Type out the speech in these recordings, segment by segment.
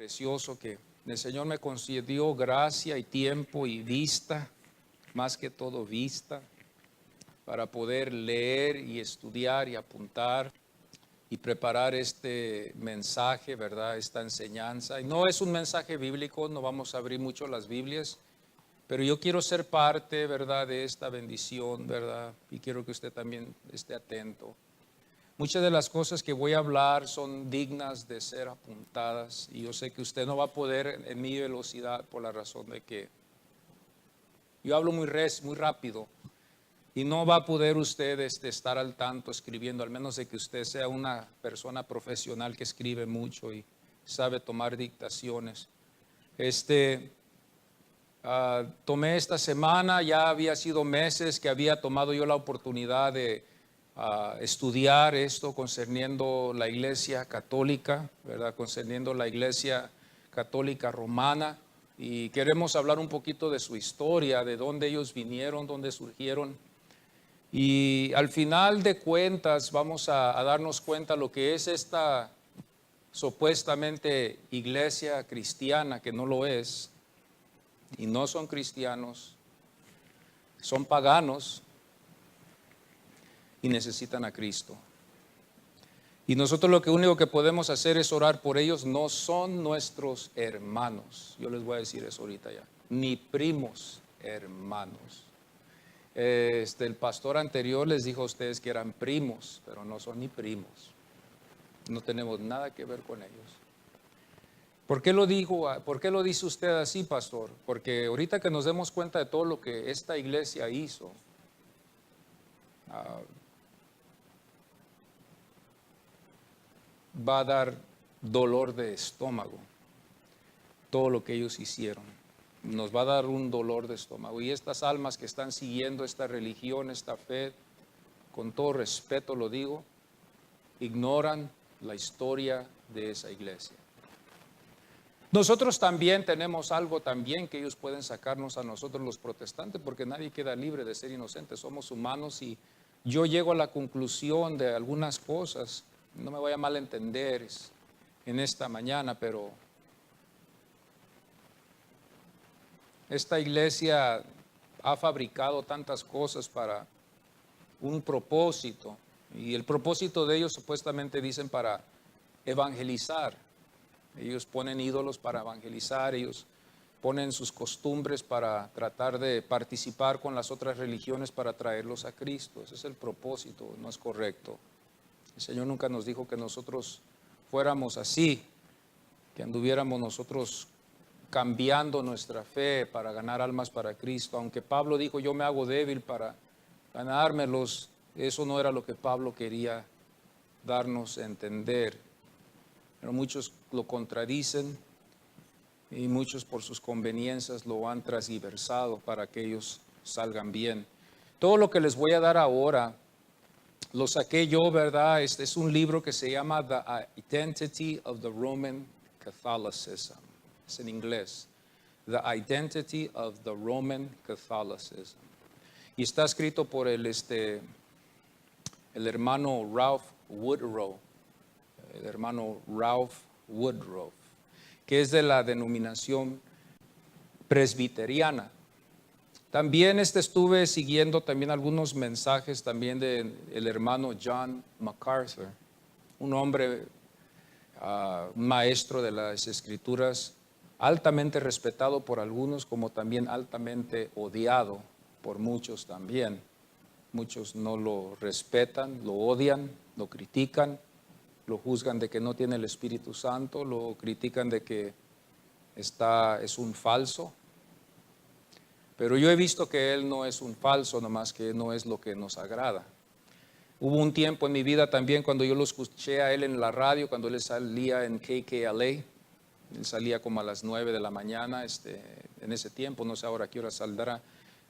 Precioso que el Señor me concedió gracia y tiempo y vista, más que todo vista, para poder leer y estudiar y apuntar y preparar este mensaje, ¿verdad? Esta enseñanza. Y no es un mensaje bíblico, no vamos a abrir mucho las Biblias, pero yo quiero ser parte, ¿verdad?, de esta bendición, ¿verdad? Y quiero que usted también esté atento. Muchas de las cosas que voy a hablar son dignas de ser apuntadas y yo sé que usted no va a poder en mi velocidad por la razón de que yo hablo muy rápido y no va a poder usted estar al tanto escribiendo, al menos de que usted sea una persona profesional que escribe mucho y sabe tomar dictaciones. Tomé esta semana, ya había sido meses que había tomado yo la oportunidad de estudiar esto concerniendo la iglesia católica, ¿verdad? Concerniendo la iglesia católica romana, y queremos hablar un poquito de su historia, de dónde ellos vinieron, dónde surgieron, y al final de cuentas vamos a darnos cuenta lo que es esta supuestamente iglesia cristiana, que no lo es, y no son cristianos, son paganos y necesitan a Cristo. Y nosotros lo único que podemos hacer es orar por ellos. No son nuestros hermanos, yo les voy a decir eso ahorita ya, ni primos hermanos. El pastor anterior les dijo a ustedes que eran primos, pero no son ni primos, no tenemos nada que ver con ellos. ¿Por qué lo dice usted así, pastor? Porque ahorita que nos demos cuenta de todo lo que esta iglesia hizo, va a dar dolor de estómago todo lo que ellos hicieron. Nos va a dar un dolor de estómago. Y estas almas que están siguiendo esta religión, esta fe, con todo respeto lo digo, ignoran la historia de esa iglesia. Nosotros también tenemos algo también que ellos pueden sacarnos a nosotros los protestantes, porque nadie queda libre de ser inocente, somos humanos y yo llego a la conclusión de algunas cosas. No me vaya a malentender en esta mañana, pero esta iglesia ha fabricado tantas cosas para un propósito, y el propósito de ellos supuestamente dicen para evangelizar. Ellos ponen ídolos para evangelizar, ellos ponen sus costumbres para tratar de participar con las otras religiones para traerlos a Cristo. Ese es el propósito, no es correcto. El Señor nunca nos dijo que nosotros fuéramos así, que anduviéramos nosotros cambiando nuestra fe para ganar almas para Cristo. Aunque Pablo dijo, yo me hago débil para ganármelos, eso no era lo que Pablo quería darnos a entender. Pero muchos lo contradicen y muchos por sus conveniencias lo han transgiversado para que ellos salgan bien. Todo lo que les voy a dar ahora lo saqué yo, ¿verdad? Este es un libro que se llama The Identity of the Roman Catholicism. Es en inglés. The Identity of the Roman Catholicism. Y está escrito por el hermano Ralph Woodrow. El hermano Ralph Woodrow, que es de la denominación presbiteriana. También estuve siguiendo también algunos mensajes también del hermano John MacArthur, un hombre, un maestro de las escrituras, altamente respetado por algunos, como también altamente odiado por muchos también. Muchos no lo respetan, lo odian, lo critican, lo juzgan de que no tiene el Espíritu Santo, lo critican de que es un falso. Pero yo he visto que él no es un falso, nomás que no es lo que nos agrada. Hubo un tiempo en mi vida también cuando yo lo escuché a él en la radio, cuando él salía en KKLA. Él salía como a las 9 de la mañana, en ese tiempo, no sé ahora a qué hora saldrá.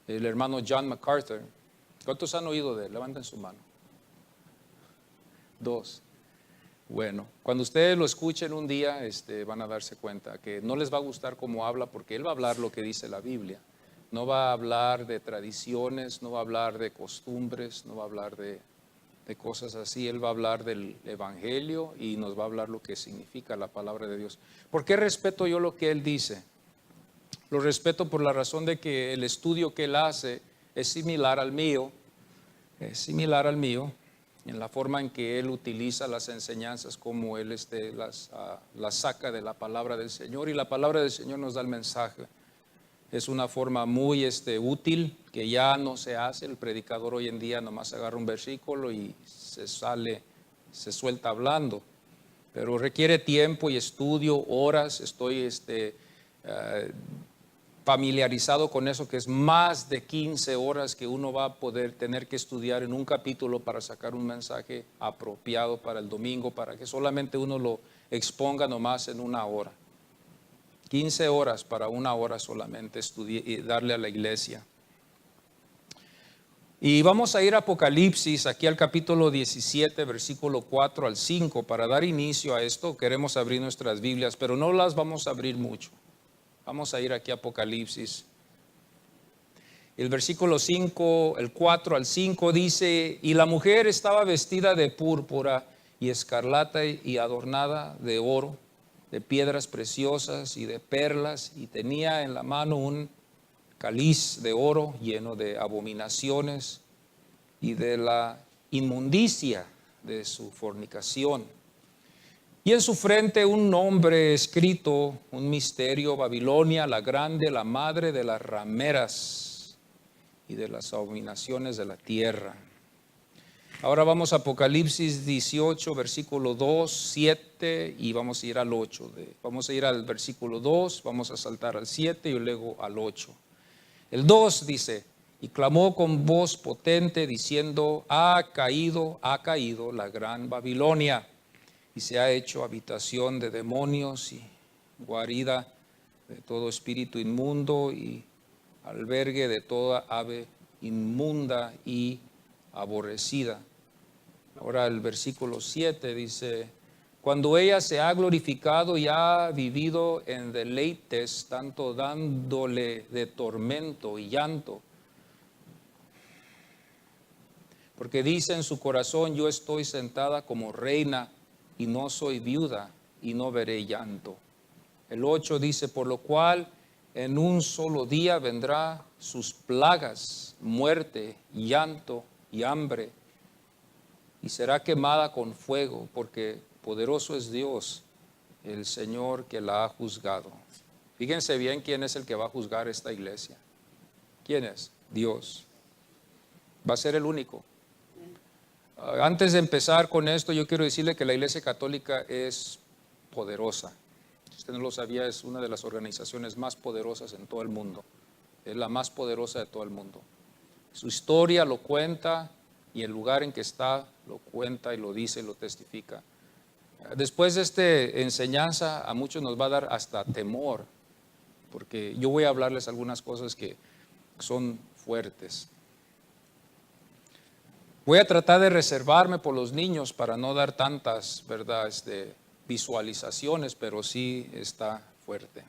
El hermano John MacArthur. ¿Cuántos han oído de él? Levanten su mano. 2. Bueno, cuando ustedes lo escuchen un día, van a darse cuenta que no les va a gustar cómo habla, porque él va a hablar lo que dice la Biblia. No va a hablar de tradiciones, no va a hablar de costumbres, no va a hablar de de cosas así. Él va a hablar del Evangelio y nos va a hablar lo que significa la palabra de Dios. ¿Por qué respeto yo lo que él dice? Lo respeto por la razón de que el estudio que él hace es similar al mío, en la forma en que él utiliza las enseñanzas, como él las saca de la palabra del Señor, y la palabra del Señor nos da el mensaje. Es una forma muy útil, que ya no se hace. El predicador hoy en día nomás agarra un versículo y se suelta hablando, pero requiere tiempo y estudio, horas. Estoy familiarizado con eso, que es más de 15 horas que uno va a poder tener que estudiar en un capítulo para sacar un mensaje apropiado para el domingo, para que solamente uno lo exponga nomás en una hora. 15 horas para una hora solamente estudiar y darle a la iglesia. Y vamos a ir a Apocalipsis, aquí al capítulo 17, versículo 4 al 5, para dar inicio a esto. Queremos abrir nuestras Biblias, pero no las vamos a abrir mucho. Vamos a ir aquí a Apocalipsis. El versículo 5, el 4 al 5 dice: y la mujer estaba vestida de púrpura y escarlata y adornada de oro, de piedras preciosas y de perlas, y tenía en la mano un cáliz de oro lleno de abominaciones y de la inmundicia de su fornicación. Y en su frente un nombre escrito, un misterio: Babilonia la grande, la madre de las rameras y de las abominaciones de la tierra. Ahora vamos a Apocalipsis 18, versículo 2, 7, y vamos a ir al 8. Vamos a ir al versículo 2, vamos a saltar al 7 y luego al 8. El 2 dice: y clamó con voz potente diciendo: ha caído la gran Babilonia, y se ha hecho habitación de demonios y guarida de todo espíritu inmundo y albergue de toda ave inmunda y aborrecida. Ahora el versículo 7 dice: cuando ella se ha glorificado y ha vivido en deleites, tanto dándole de tormento y llanto, porque dice en su corazón: yo estoy sentada como reina y no soy viuda y no veré llanto. El 8 dice: por lo cual en un solo día vendrá sus plagas, muerte, llanto y hambre, y será quemada con fuego, porque poderoso es Dios, el Señor, que la ha juzgado. Fíjense bien quién es el que va a juzgar esta iglesia. ¿Quién es? Dios. Va a ser el único. Antes de empezar con esto, yo quiero decirle que la Iglesia Católica es poderosa. Si usted no lo sabía, es una de las organizaciones más poderosas en todo el mundo. Es la más poderosa de todo el mundo. Su historia lo cuenta, y el lugar en que está lo cuenta y lo dice y lo testifica. Después de esta enseñanza, a muchos nos va a dar hasta temor, porque yo voy a hablarles algunas cosas que son fuertes. Voy a tratar de reservarme por los niños para no dar tantas, ¿verdad?, visualizaciones, pero sí está fuerte.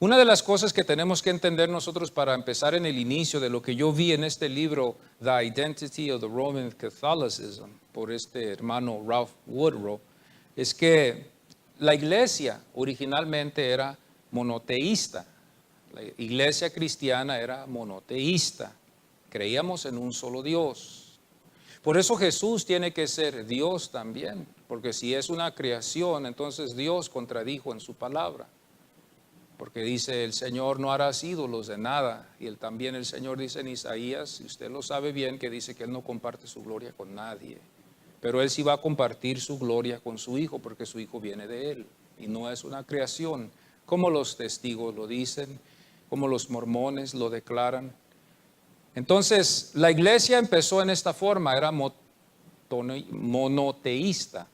Una de las cosas que tenemos que entender nosotros para empezar en el inicio de lo que yo vi en este libro, The Identity of the Roman Catholicism, por este hermano Ralph Woodrow, es que la iglesia originalmente era monoteísta. La iglesia cristiana era monoteísta. Creíamos en un solo Dios. Por eso Jesús tiene que ser Dios también, porque si es una creación, entonces Dios contradijo en su palabra. Porque dice: el Señor no hará ídolos de nada. Y también el Señor dice en Isaías, y usted lo sabe bien, que dice que Él no comparte su gloria con nadie. Pero Él sí va a compartir su gloria con su Hijo, porque su Hijo viene de Él. Y no es una creación, como los testigos lo dicen, como los mormones lo declaran. Entonces, la iglesia empezó en esta forma, era monoteísta.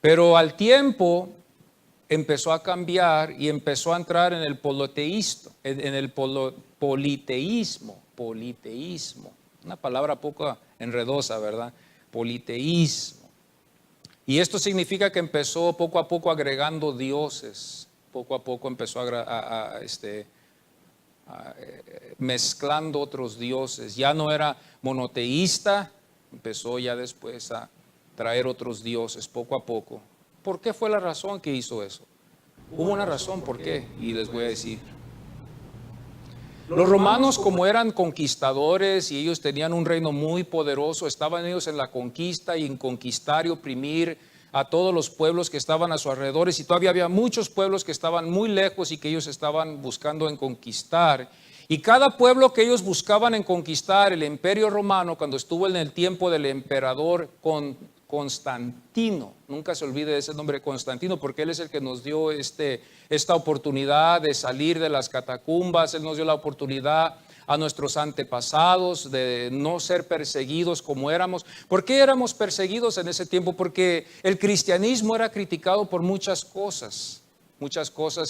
Pero al tiempo empezó a cambiar y empezó a entrar en el politeísmo, una palabra poco enredosa, ¿verdad? Politeísmo. Y esto significa que empezó poco a poco agregando dioses, poco a poco empezó a mezclando otros dioses. Ya no era monoteísta, empezó ya después a traer otros dioses poco a poco. ¿Por qué fue la razón que hizo eso? Hubo una razón por qué, y les voy a decir. Los romanos, como eran conquistadores y ellos tenían un reino muy poderoso, estaban ellos en la conquista y en conquistar y oprimir a todos los pueblos que estaban a su alrededor, y todavía había muchos pueblos que estaban muy lejos y que ellos estaban buscando en conquistar. Y cada pueblo que ellos buscaban en conquistar, el imperio romano, cuando estuvo en el tiempo del emperador Constantino, nunca se olvide de ese nombre Constantino, porque él es el que nos dio esta oportunidad de salir de las catacumbas. Él nos dio la oportunidad a nuestros antepasados de no ser perseguidos como éramos. ¿Por qué éramos perseguidos en ese tiempo? Porque el cristianismo era criticado por muchas cosas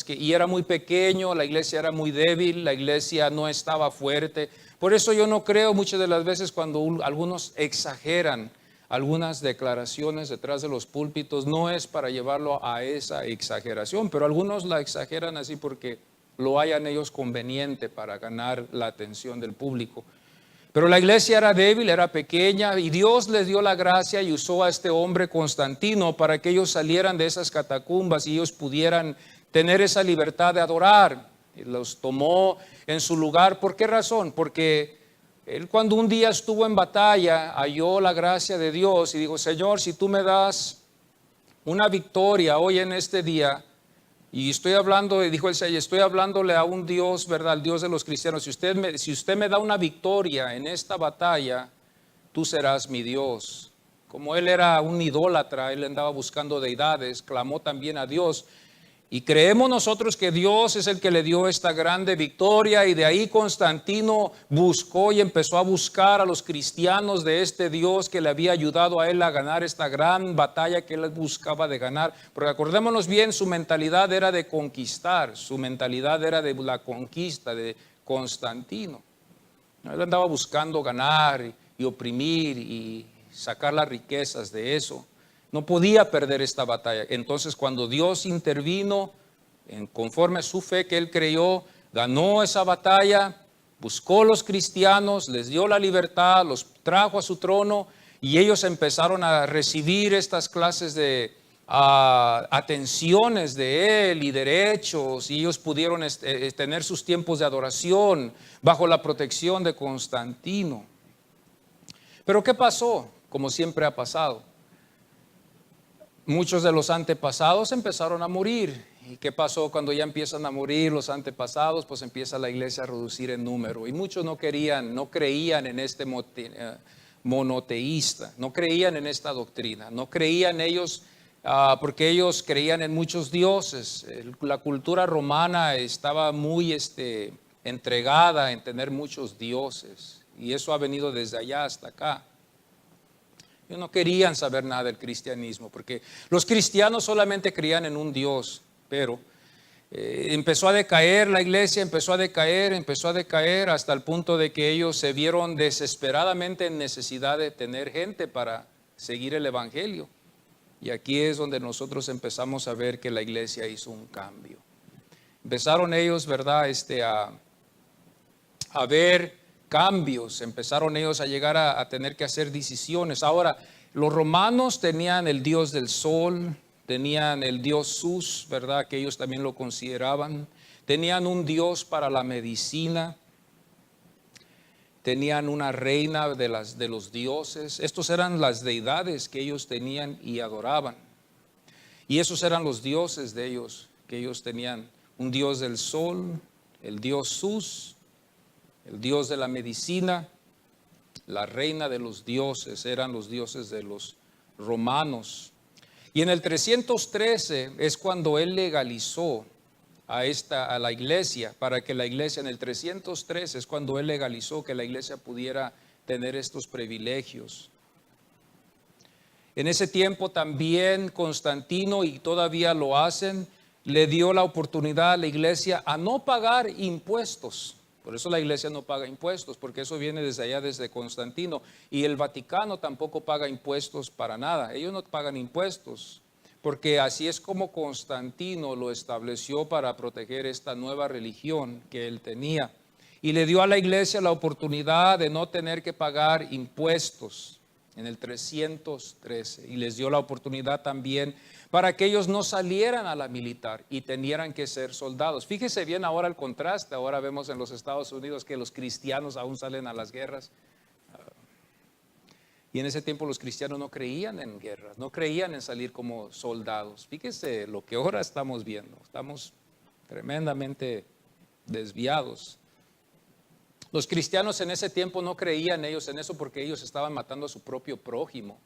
y era muy pequeño, la iglesia era muy débil, la iglesia no estaba fuerte. Por eso yo no creo muchas de las veces cuando algunos exageran algunas declaraciones detrás de los púlpitos, no es para llevarlo a esa exageración, pero algunos la exageran así porque lo hayan ellos conveniente para ganar la atención del público. Pero la iglesia era débil, era pequeña, y Dios les dio la gracia y usó a este hombre Constantino para que ellos salieran de esas catacumbas y ellos pudieran tener esa libertad de adorar. Y los tomó en su lugar. ¿Por qué razón? Porque él, cuando un día estuvo en batalla, halló la gracia de Dios y dijo: Señor, si tú me das una victoria hoy en este día, y estoy hablando, dijo el Señor, estoy hablándole a un Dios, ¿verdad? El Dios de los cristianos. Si usted me da una victoria en esta batalla, tú serás mi Dios. Como él era un idólatra, él andaba buscando deidades, clamó también a Dios. Y creemos nosotros que Dios es el que le dio esta grande victoria, y de ahí Constantino buscó y empezó a buscar a los cristianos de este Dios que le había ayudado a él a ganar esta gran batalla que él buscaba de ganar. Porque acordémonos bien, su mentalidad era de conquistar, su mentalidad era de la conquista de Constantino. Él andaba buscando ganar y oprimir y sacar las riquezas de eso. No podía perder esta batalla. Entonces, cuando Dios intervino, conforme a su fe que él creyó, ganó esa batalla, buscó a los cristianos, les dio la libertad, los trajo a su trono, y ellos empezaron a recibir estas clases de atenciones de él y derechos, y ellos pudieron tener sus tiempos de adoración bajo la protección de Constantino. Pero ¿qué pasó? Como siempre ha pasado. Muchos de los antepasados empezaron a morir. ¿Y qué pasó cuando ya empiezan a morir los antepasados? Pues empieza la iglesia a reducir en número. Y muchos no creían en este monoteísta, no creían en esta doctrina, no creían ellos porque ellos creían en muchos dioses. La cultura romana estaba muy entregada en tener muchos dioses, y eso ha venido desde allá hasta acá. Ellos no querían saber nada del cristianismo, porque los cristianos solamente creían en un Dios. Pero empezó a decaer la iglesia, empezó a decaer hasta el punto de que ellos se vieron desesperadamente en necesidad de tener gente para seguir el evangelio. Y aquí es donde nosotros empezamos a ver que la iglesia hizo un cambio. Empezaron ellos, ¿verdad?, a ver cambios, empezaron ellos a llegar a tener que hacer decisiones. Ahora, los romanos tenían el dios del sol, tenían el dios Zeus, ¿verdad?, que ellos también lo consideraban. Tenían un dios para la medicina, tenían una reina de los dioses. Estos eran las deidades que ellos tenían y adoraban. Y esos eran los dioses de ellos, que ellos tenían: un dios del sol, el dios Zeus, el dios de la medicina, la reina de los dioses. Eran los dioses de los romanos. Y en el 313 es cuando él legalizó a la iglesia, para que la iglesia, en el 313 es cuando él legalizó que la iglesia pudiera tener estos privilegios. En ese tiempo también Constantino, y todavía lo hacen, le dio la oportunidad a la iglesia a no pagar impuestos. Por eso la iglesia no paga impuestos, porque eso viene desde allá, desde Constantino. Y el Vaticano tampoco paga impuestos para nada. Ellos no pagan impuestos, porque así es como Constantino lo estableció para proteger esta nueva religión que él tenía. y le dio a la iglesia la oportunidad de no tener que pagar impuestos en el 313, y les dio la oportunidad también para que ellos no salieran a la militar y tenieran que ser soldados. Fíjese bien ahora el contraste. Ahora vemos en los Estados Unidos que los cristianos aún salen a las guerras. Y en ese tiempo los cristianos no creían en guerras, no creían en salir como soldados. Fíjese lo que ahora estamos viendo. Estamos tremendamente desviados. Los cristianos en ese tiempo no creían ellos en eso porque ellos estaban matando a su propio prójimo.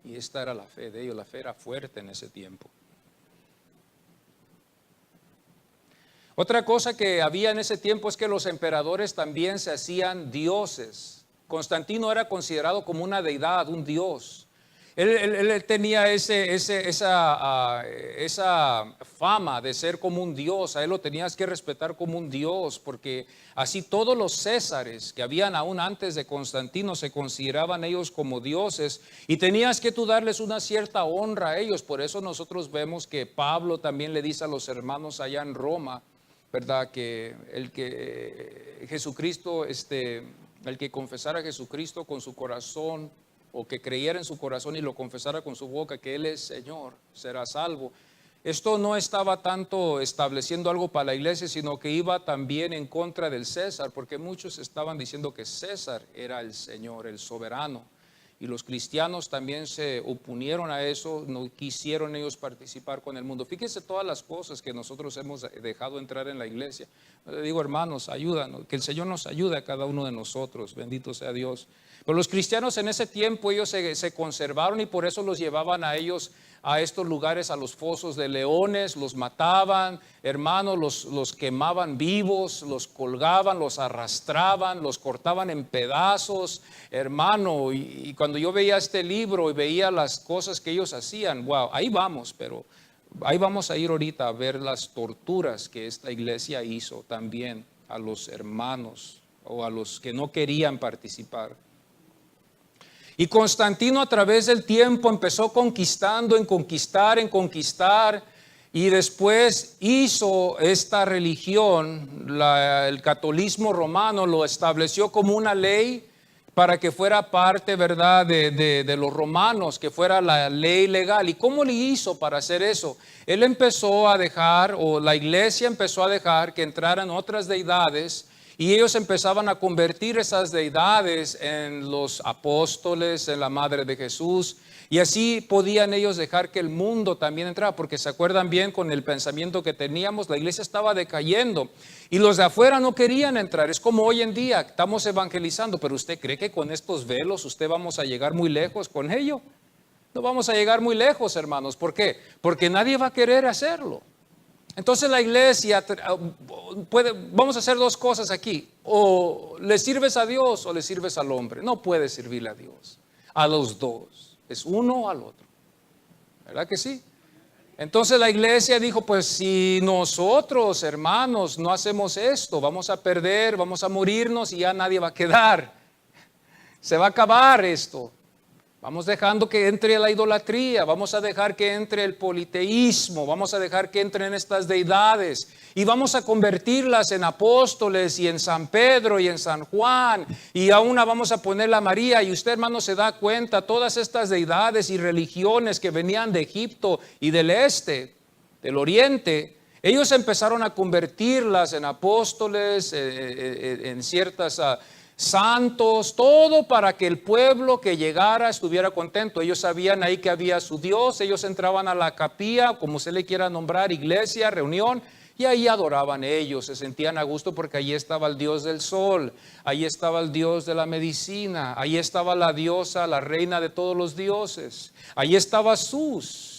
Y esta era la fe de ellos, la fe era fuerte en ese tiempo. Otra cosa que había en ese tiempo es que los emperadores también se hacían dioses. Constantino era considerado como una deidad, un dios. Él tenía esa fama de ser como un dios. A él lo tenías que respetar como un dios, porque así todos los césares que habían aún antes de Constantino se consideraban ellos como dioses, y tenías que tú darles una cierta honra a ellos. Por eso nosotros vemos que Pablo también le dice a los hermanos allá en Roma, ¿verdad? Que el que Jesucristo, el que confesara a Jesucristo con su corazón, o que creyera en su corazón y lo confesara con su boca que Él es Señor, será salvo. Esto no estaba tanto estableciendo algo para la iglesia, sino que iba también en contra del César, porque muchos estaban diciendo que César era el Señor, el soberano. Y los cristianos también se opunieron a eso, no quisieron ellos participar con el mundo. Fíjense todas las cosas que nosotros hemos dejado entrar en la iglesia. Le digo, hermanos, ayúdanos, que el Señor nos ayude a cada uno de nosotros, bendito sea Dios. Pero los cristianos en ese tiempo ellos se conservaron, y por eso los llevaban a ellos a estos lugares, a los fosos de leones, los mataban, hermanos, los quemaban vivos, los colgaban, los arrastraban, los cortaban en pedazos, hermano. Y cuando yo veía este libro y veía las cosas que ellos hacían, wow, ahí vamos, pero ahí vamos a ir ahorita a ver las torturas que esta iglesia hizo también a los hermanos o a los que no querían participar. Y Constantino a través del tiempo empezó conquistando, en conquistar, y después hizo esta religión, el catolicismo romano, lo estableció como una ley para que fuera parte, ¿verdad?, de los romanos, que fuera la ley legal. ¿Y cómo le hizo para hacer eso? Él empezó a dejar, o la iglesia empezó a dejar que entraran otras deidades, y ellos empezaban a convertir esas deidades en los apóstoles, en la madre de Jesús. Y así podían ellos dejar que el mundo también entrara, porque se acuerdan bien con el pensamiento que teníamos, la iglesia estaba decayendo y los de afuera no querían entrar. Es como hoy en día, estamos evangelizando, pero ¿usted cree que con estos velos usted vamos a llegar muy lejos con ello? No vamos a llegar muy lejos, hermanos. ¿Por qué? Porque nadie va a querer hacerlo. Entonces la iglesia vamos a hacer dos cosas aquí: o le sirves a Dios o le sirves al hombre. No puedes servirle a Dios, a los dos, es uno o al otro, ¿verdad que sí? Entonces la iglesia dijo, pues si nosotros, hermanos, no hacemos esto, vamos a perder, vamos a morirnos y ya nadie va a quedar, se va a acabar esto. Vamos dejando que entre la idolatría, vamos a dejar que entre el politeísmo, vamos a dejar que entren estas deidades y vamos a convertirlas en apóstoles y en San Pedro y en San Juan, y a una vamos a ponerla a María. Y usted, hermano, se da cuenta, todas estas deidades y religiones que venían de Egipto y del este, del oriente, ellos empezaron a convertirlas en apóstoles, en ciertas santos, todo para que el pueblo que llegara estuviera contento. Ellos sabían ahí que había su Dios, ellos entraban a la capilla, como se le quiera nombrar, iglesia, reunión, y ahí adoraban ellos, se sentían a gusto porque allí estaba el Dios del sol, ahí estaba el Dios de la medicina, ahí estaba la diosa, la reina de todos los dioses, ahí estaba Sus.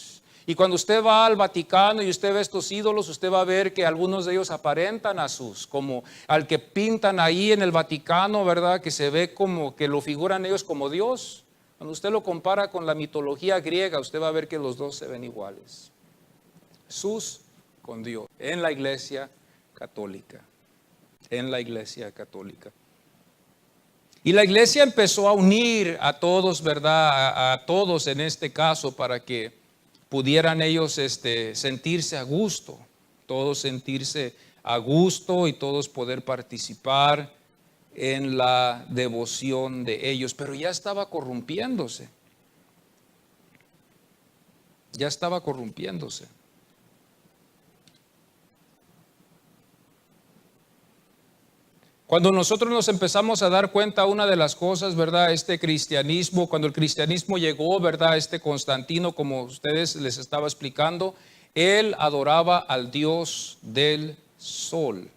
Y cuando usted va al Vaticano y usted ve estos ídolos, usted va a ver que algunos de ellos aparentan a Sus, como al que pintan ahí en el Vaticano, ¿verdad? Que se ve como que lo figuran ellos como Dios. Cuando usted lo compara con la mitología griega, usted va a ver que los dos se ven iguales. Sus con Dios, en la iglesia católica, en la iglesia católica. Y la iglesia empezó a unir a todos, ¿verdad? A todos en este caso, para que pudieran ellos sentirse a gusto, todos sentirse a gusto y todos poder participar en la devoción de ellos, pero ya estaba corrompiéndose. Ya estaba corrompiéndose. Cuando nosotros nos empezamos a dar cuenta, una de las cosas, ¿verdad? Este cristianismo, cuando el cristianismo llegó, ¿verdad? Este Constantino, como ustedes les estaba explicando, él adoraba al Dios del sol.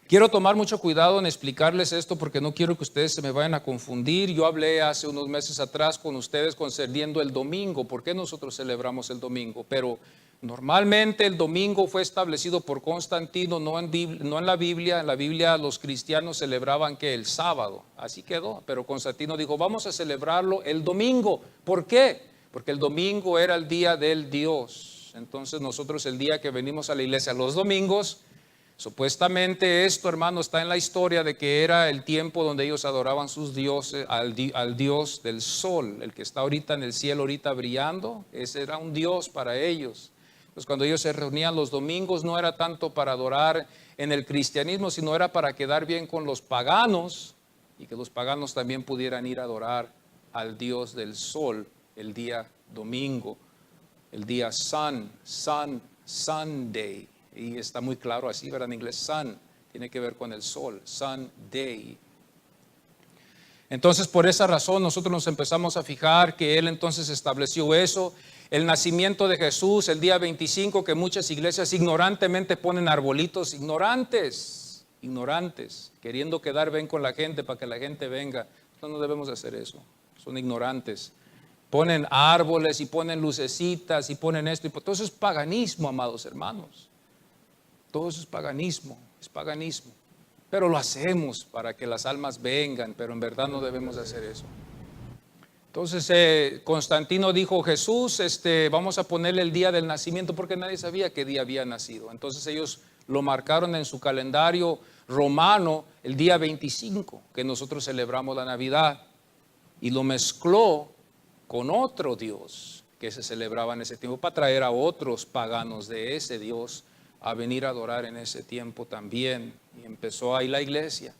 Quiero tomar mucho cuidado en explicarles esto porque no quiero que ustedes se me vayan a confundir. Yo hablé hace unos meses atrás con ustedes concerniendo el domingo. ¿Por qué nosotros celebramos el domingo? Pero normalmente el domingo fue establecido por Constantino, no en la Biblia. En la Biblia los cristianos celebraban que el sábado, así quedó. Pero Constantino dijo, vamos a celebrarlo el domingo. ¿Por qué? Porque el domingo era el día del Dios. Entonces nosotros el día que venimos a la iglesia los domingos, supuestamente esto, hermano, está en la historia de que era el tiempo donde ellos adoraban sus dioses, al Dios del sol, el que está ahorita en el cielo, ahorita brillando. Ese era un Dios para ellos. Entonces cuando ellos se reunían los domingos no era tanto para adorar en el cristianismo, sino era para quedar bien con los paganos y que los paganos también pudieran ir a adorar al Dios del sol el día domingo, el día Sunday. Y está muy claro así, ¿verdad? En inglés, sun, tiene que ver con el sol, Sunday. Entonces, por esa razón, nosotros nos empezamos a fijar que Él entonces estableció eso. El nacimiento de Jesús, el día 25, que muchas iglesias ignorantemente ponen arbolitos, ignorantes, queriendo quedar bien con la gente para que la gente venga. No debemos hacer eso, son ignorantes. Ponen árboles y ponen lucecitas y ponen esto. Todo eso es paganismo, amados hermanos. Todo eso es paganismo. Pero lo hacemos para que las almas vengan, pero en verdad no debemos hacer eso. Entonces Constantino dijo, Jesús, vamos a ponerle el día del nacimiento, porque nadie sabía qué día había nacido. Entonces ellos lo marcaron en su calendario romano el día 25, que nosotros celebramos la Navidad, y lo mezcló con otro Dios que se celebraba en ese tiempo para traer a otros paganos de ese Dios a venir a adorar en ese tiempo también. Y empezó ahí la iglesia.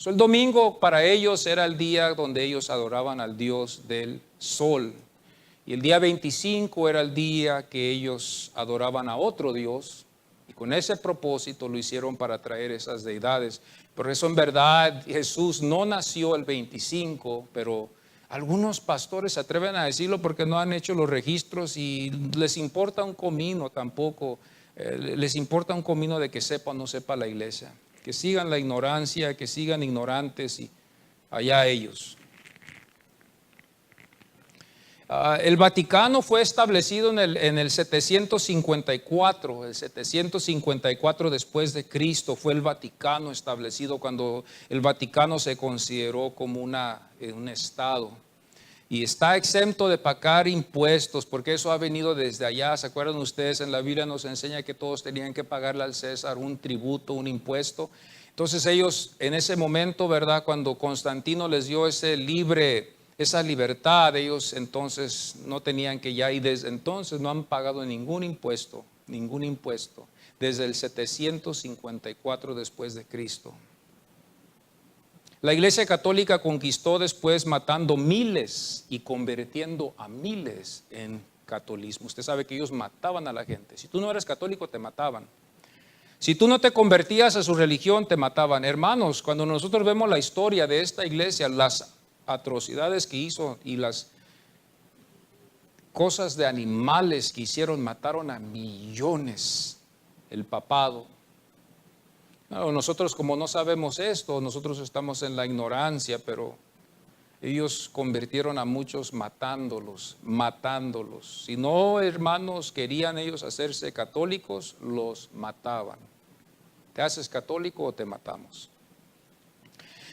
El domingo para ellos era el día donde ellos adoraban al Dios del sol. Y el día 25 era el día que ellos adoraban a otro Dios. Y con ese propósito lo hicieron para traer esas deidades. Por eso en verdad Jesús no nació el 25, pero algunos pastores se atreven a decirlo porque no han hecho los registros y les importa un comino tampoco. Les importa un comino de que sepa o no sepa la iglesia, que sigan la ignorancia, que sigan ignorantes y allá ellos. El Vaticano fue establecido en el 754, el 754 después de Cristo fue el Vaticano establecido, cuando el Vaticano se consideró como un estado. Y está exento de pagar impuestos, porque eso ha venido desde allá. ¿Se acuerdan ustedes? En la Biblia nos enseña que todos tenían que pagarle al César un tributo, un impuesto. Entonces ellos en ese momento, ¿verdad? Cuando Constantino les dio esa libertad, ellos entonces no tenían que ya, y desde entonces no han pagado ningún impuesto, desde el 754 después de Cristo. La Iglesia Católica conquistó después matando miles y convirtiendo a miles en catolicismo. Usted sabe que ellos mataban a la gente. Si tú no eres católico, te mataban. Si tú no te convertías a su religión, te mataban. Hermanos, cuando nosotros vemos la historia de esta iglesia, las atrocidades que hizo y las cosas de animales que hicieron, mataron a millones. El papado. Nosotros, como no sabemos esto, nosotros estamos en la ignorancia, pero ellos convirtieron a muchos matándolos. Si no, hermanos, querían ellos hacerse católicos, los mataban. ¿Te haces católico o te matamos?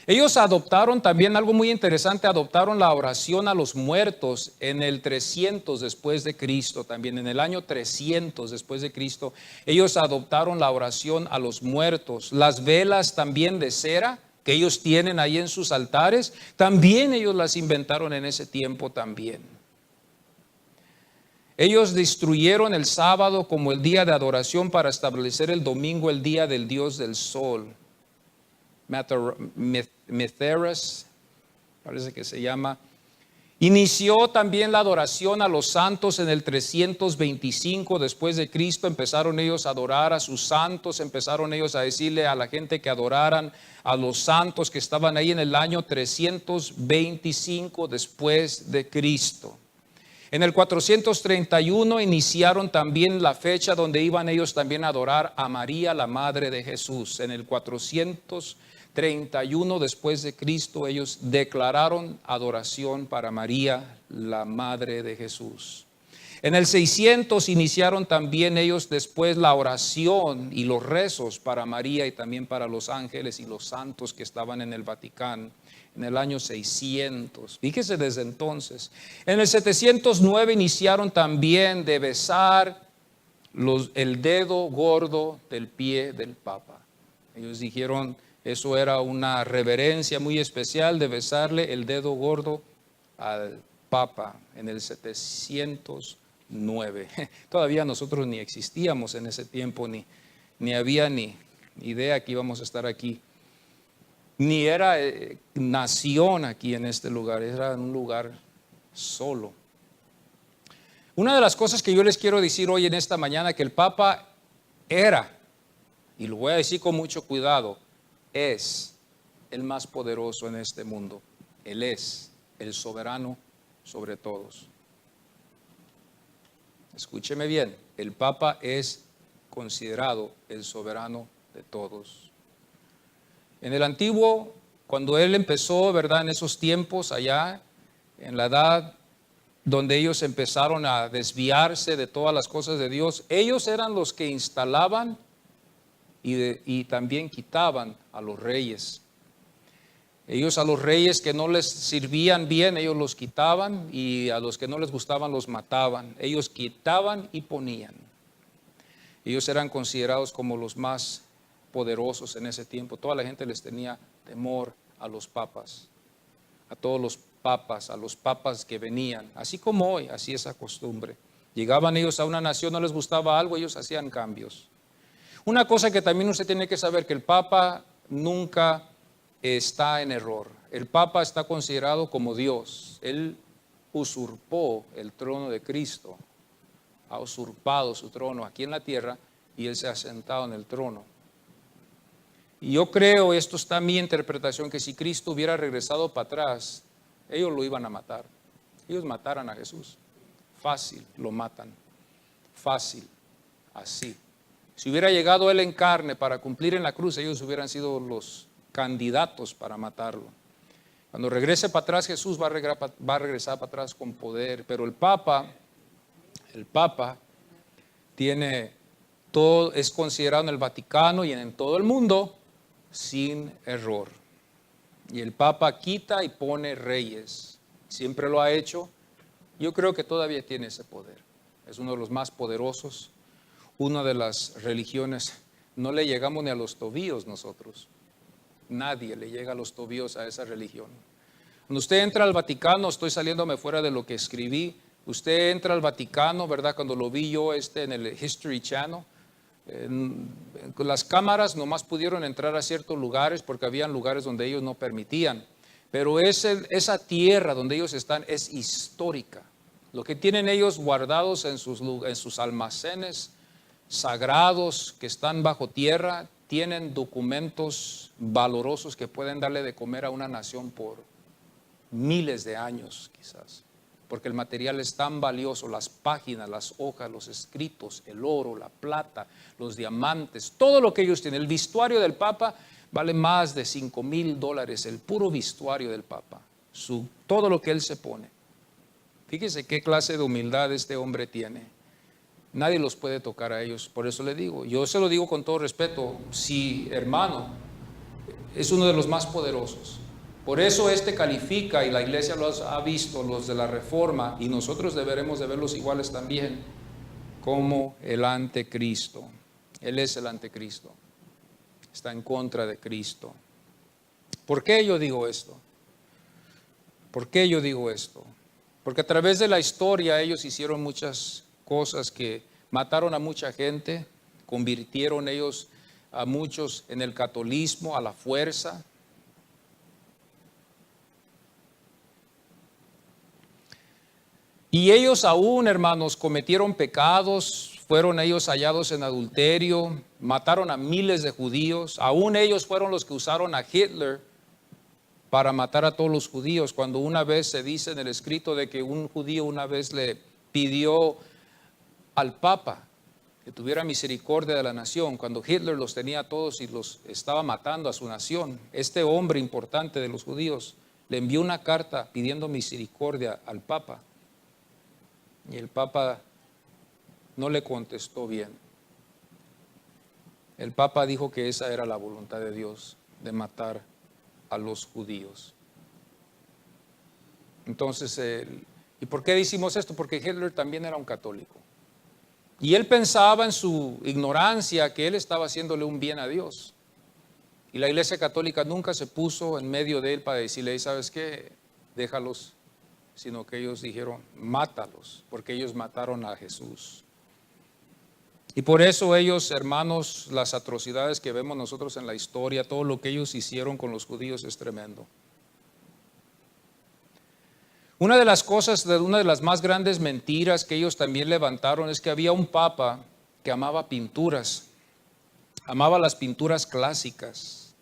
Ellos adoptaron también algo muy interesante, adoptaron la oración a los muertos en el 300 después de Cristo, también en el año 300 después de Cristo, ellos adoptaron la oración a los muertos. Las velas también de cera que ellos tienen ahí en sus altares, también ellos las inventaron en ese tiempo también. Ellos destruyeron el sábado como el día de adoración para establecer el domingo, el día del Dios del sol. Metheras, parece que se llama. Inició también la adoración a los santos en el 325 después de Cristo. Empezaron ellos a adorar a sus santos, empezaron ellos a decirle a la gente que adoraran a los santos que estaban ahí en el año 325 después de Cristo. En el 431 iniciaron también la fecha donde iban ellos también a adorar a María, la madre de Jesús. En el 431 después de Cristo ellos declararon adoración para María, la madre de Jesús. En el 600 iniciaron también ellos después la oración y los rezos para María y también para los ángeles y los santos que estaban en el Vaticano. En el año 600, fíjese desde entonces. En el 709 iniciaron también de besar el dedo gordo del pie del Papa. Ellos dijeron, eso era una reverencia muy especial de besarle el dedo gordo al Papa en el 709. Todavía nosotros ni existíamos en ese tiempo, ni había ni idea que íbamos a estar aquí. Ni era nación aquí en este lugar, era un lugar solo. Una de las cosas que yo les quiero decir hoy en esta mañana, que el Papa era, y lo voy a decir con mucho cuidado, es el más poderoso en este mundo. Él es el soberano sobre todos. Escúcheme bien, el Papa es considerado el soberano de todos. En el antiguo, cuando él empezó, ¿verdad? En esos tiempos allá, en la edad donde ellos empezaron a desviarse de todas las cosas de Dios, ellos eran los que instalaban y también quitaban a los reyes. Ellos a los reyes que no les sirvían bien, ellos los quitaban, y a los que no les gustaban los mataban. Ellos quitaban y ponían. Ellos eran considerados como los más poderosos en ese tiempo. Toda la gente les tenía temor a los papas, a todos los papas, a los papas que venían, así como hoy, así es la costumbre. Llegaban ellos a una nación, no les gustaba algo, ellos hacían cambios. Una cosa que también usted tiene que saber, que el Papa nunca está en error. El Papa está considerado como Dios. Él usurpó el trono de Cristo, ha usurpado su trono aquí en la tierra y él se ha sentado en el trono. Y yo creo, esto está en mi interpretación, que si Cristo hubiera regresado para atrás, ellos lo iban a matar. Ellos mataran a Jesús. Fácil, lo matan. Fácil, así. Si hubiera llegado él en carne para cumplir en la cruz, ellos hubieran sido los candidatos para matarlo. Cuando regrese para atrás, Jesús va a regresar para atrás con poder. Pero el Papa tiene todo, es considerado en el Vaticano y en todo el mundo sin error. Y el Papa quita y pone reyes. Siempre lo ha hecho. Yo creo que todavía tiene ese poder. Es uno de los más poderosos. Una de las religiones, no le llegamos ni a los tobillos nosotros. Nadie le llega a los tobillos a esa religión. Cuando usted entra al Vaticano, estoy saliéndome fuera de lo que escribí. Usted entra al Vaticano, ¿verdad? Cuando lo vi yo en el History Channel, las cámaras nomás pudieron entrar a ciertos lugares porque habían lugares donde ellos no permitían. Pero esa tierra donde ellos están es histórica. Lo que tienen ellos guardados en sus almacenes sagrados que están bajo tierra, tienen documentos valorosos que pueden darle de comer a una nación por miles de años quizás. Porque el material es tan valioso, las páginas, las hojas, los escritos, el oro, la plata, los diamantes, todo lo que ellos tienen. El vestuario del Papa vale más de $5,000, el puro vestuario del Papa, todo lo que él se pone. Fíjese qué clase de humildad este hombre tiene. Nadie los puede tocar a ellos, por eso le digo, yo se lo digo con todo respeto, sí, hermano, es uno de los más poderosos. Por eso califica, y la iglesia los ha visto, los de la Reforma, y nosotros deberemos de verlos iguales también, como el anticristo. Él es el anticristo. Está en contra de Cristo. ¿Por qué yo digo esto? ¿Por qué yo digo esto? Porque a través de la historia ellos hicieron muchas cosas que mataron a mucha gente, convirtieron ellos a muchos en el catolicismo a la fuerza. Y ellos aún, hermanos, cometieron pecados, fueron ellos hallados en adulterio, mataron a miles de judíos, aún ellos fueron los que usaron a Hitler para matar a todos los judíos, cuando una vez se dice en el escrito de que un judío una vez le pidió al Papa que tuviera misericordia de la nación, cuando Hitler los tenía a todos y los estaba matando a su nación. Este hombre importante de los judíos le envió una carta pidiendo misericordia al Papa. Y el Papa no le contestó bien. El Papa dijo que esa era la voluntad de Dios, de matar a los judíos. Entonces, ¿y por qué decimos esto? Porque Hitler también era un católico. Y él pensaba en su ignorancia que él estaba haciéndole un bien a Dios. Y la Iglesia Católica nunca se puso en medio de él para decirle, ¿sabes qué? Déjalos. Sino que ellos dijeron, mátalos, porque ellos mataron a Jesús. Y por eso ellos, hermanos, las atrocidades que vemos nosotros en la historia, todo lo que ellos hicieron con los judíos es tremendo. Una de las cosas, una de las más grandes mentiras que ellos también levantaron es que había un papa que amaba pinturas, amaba las pinturas clásicas.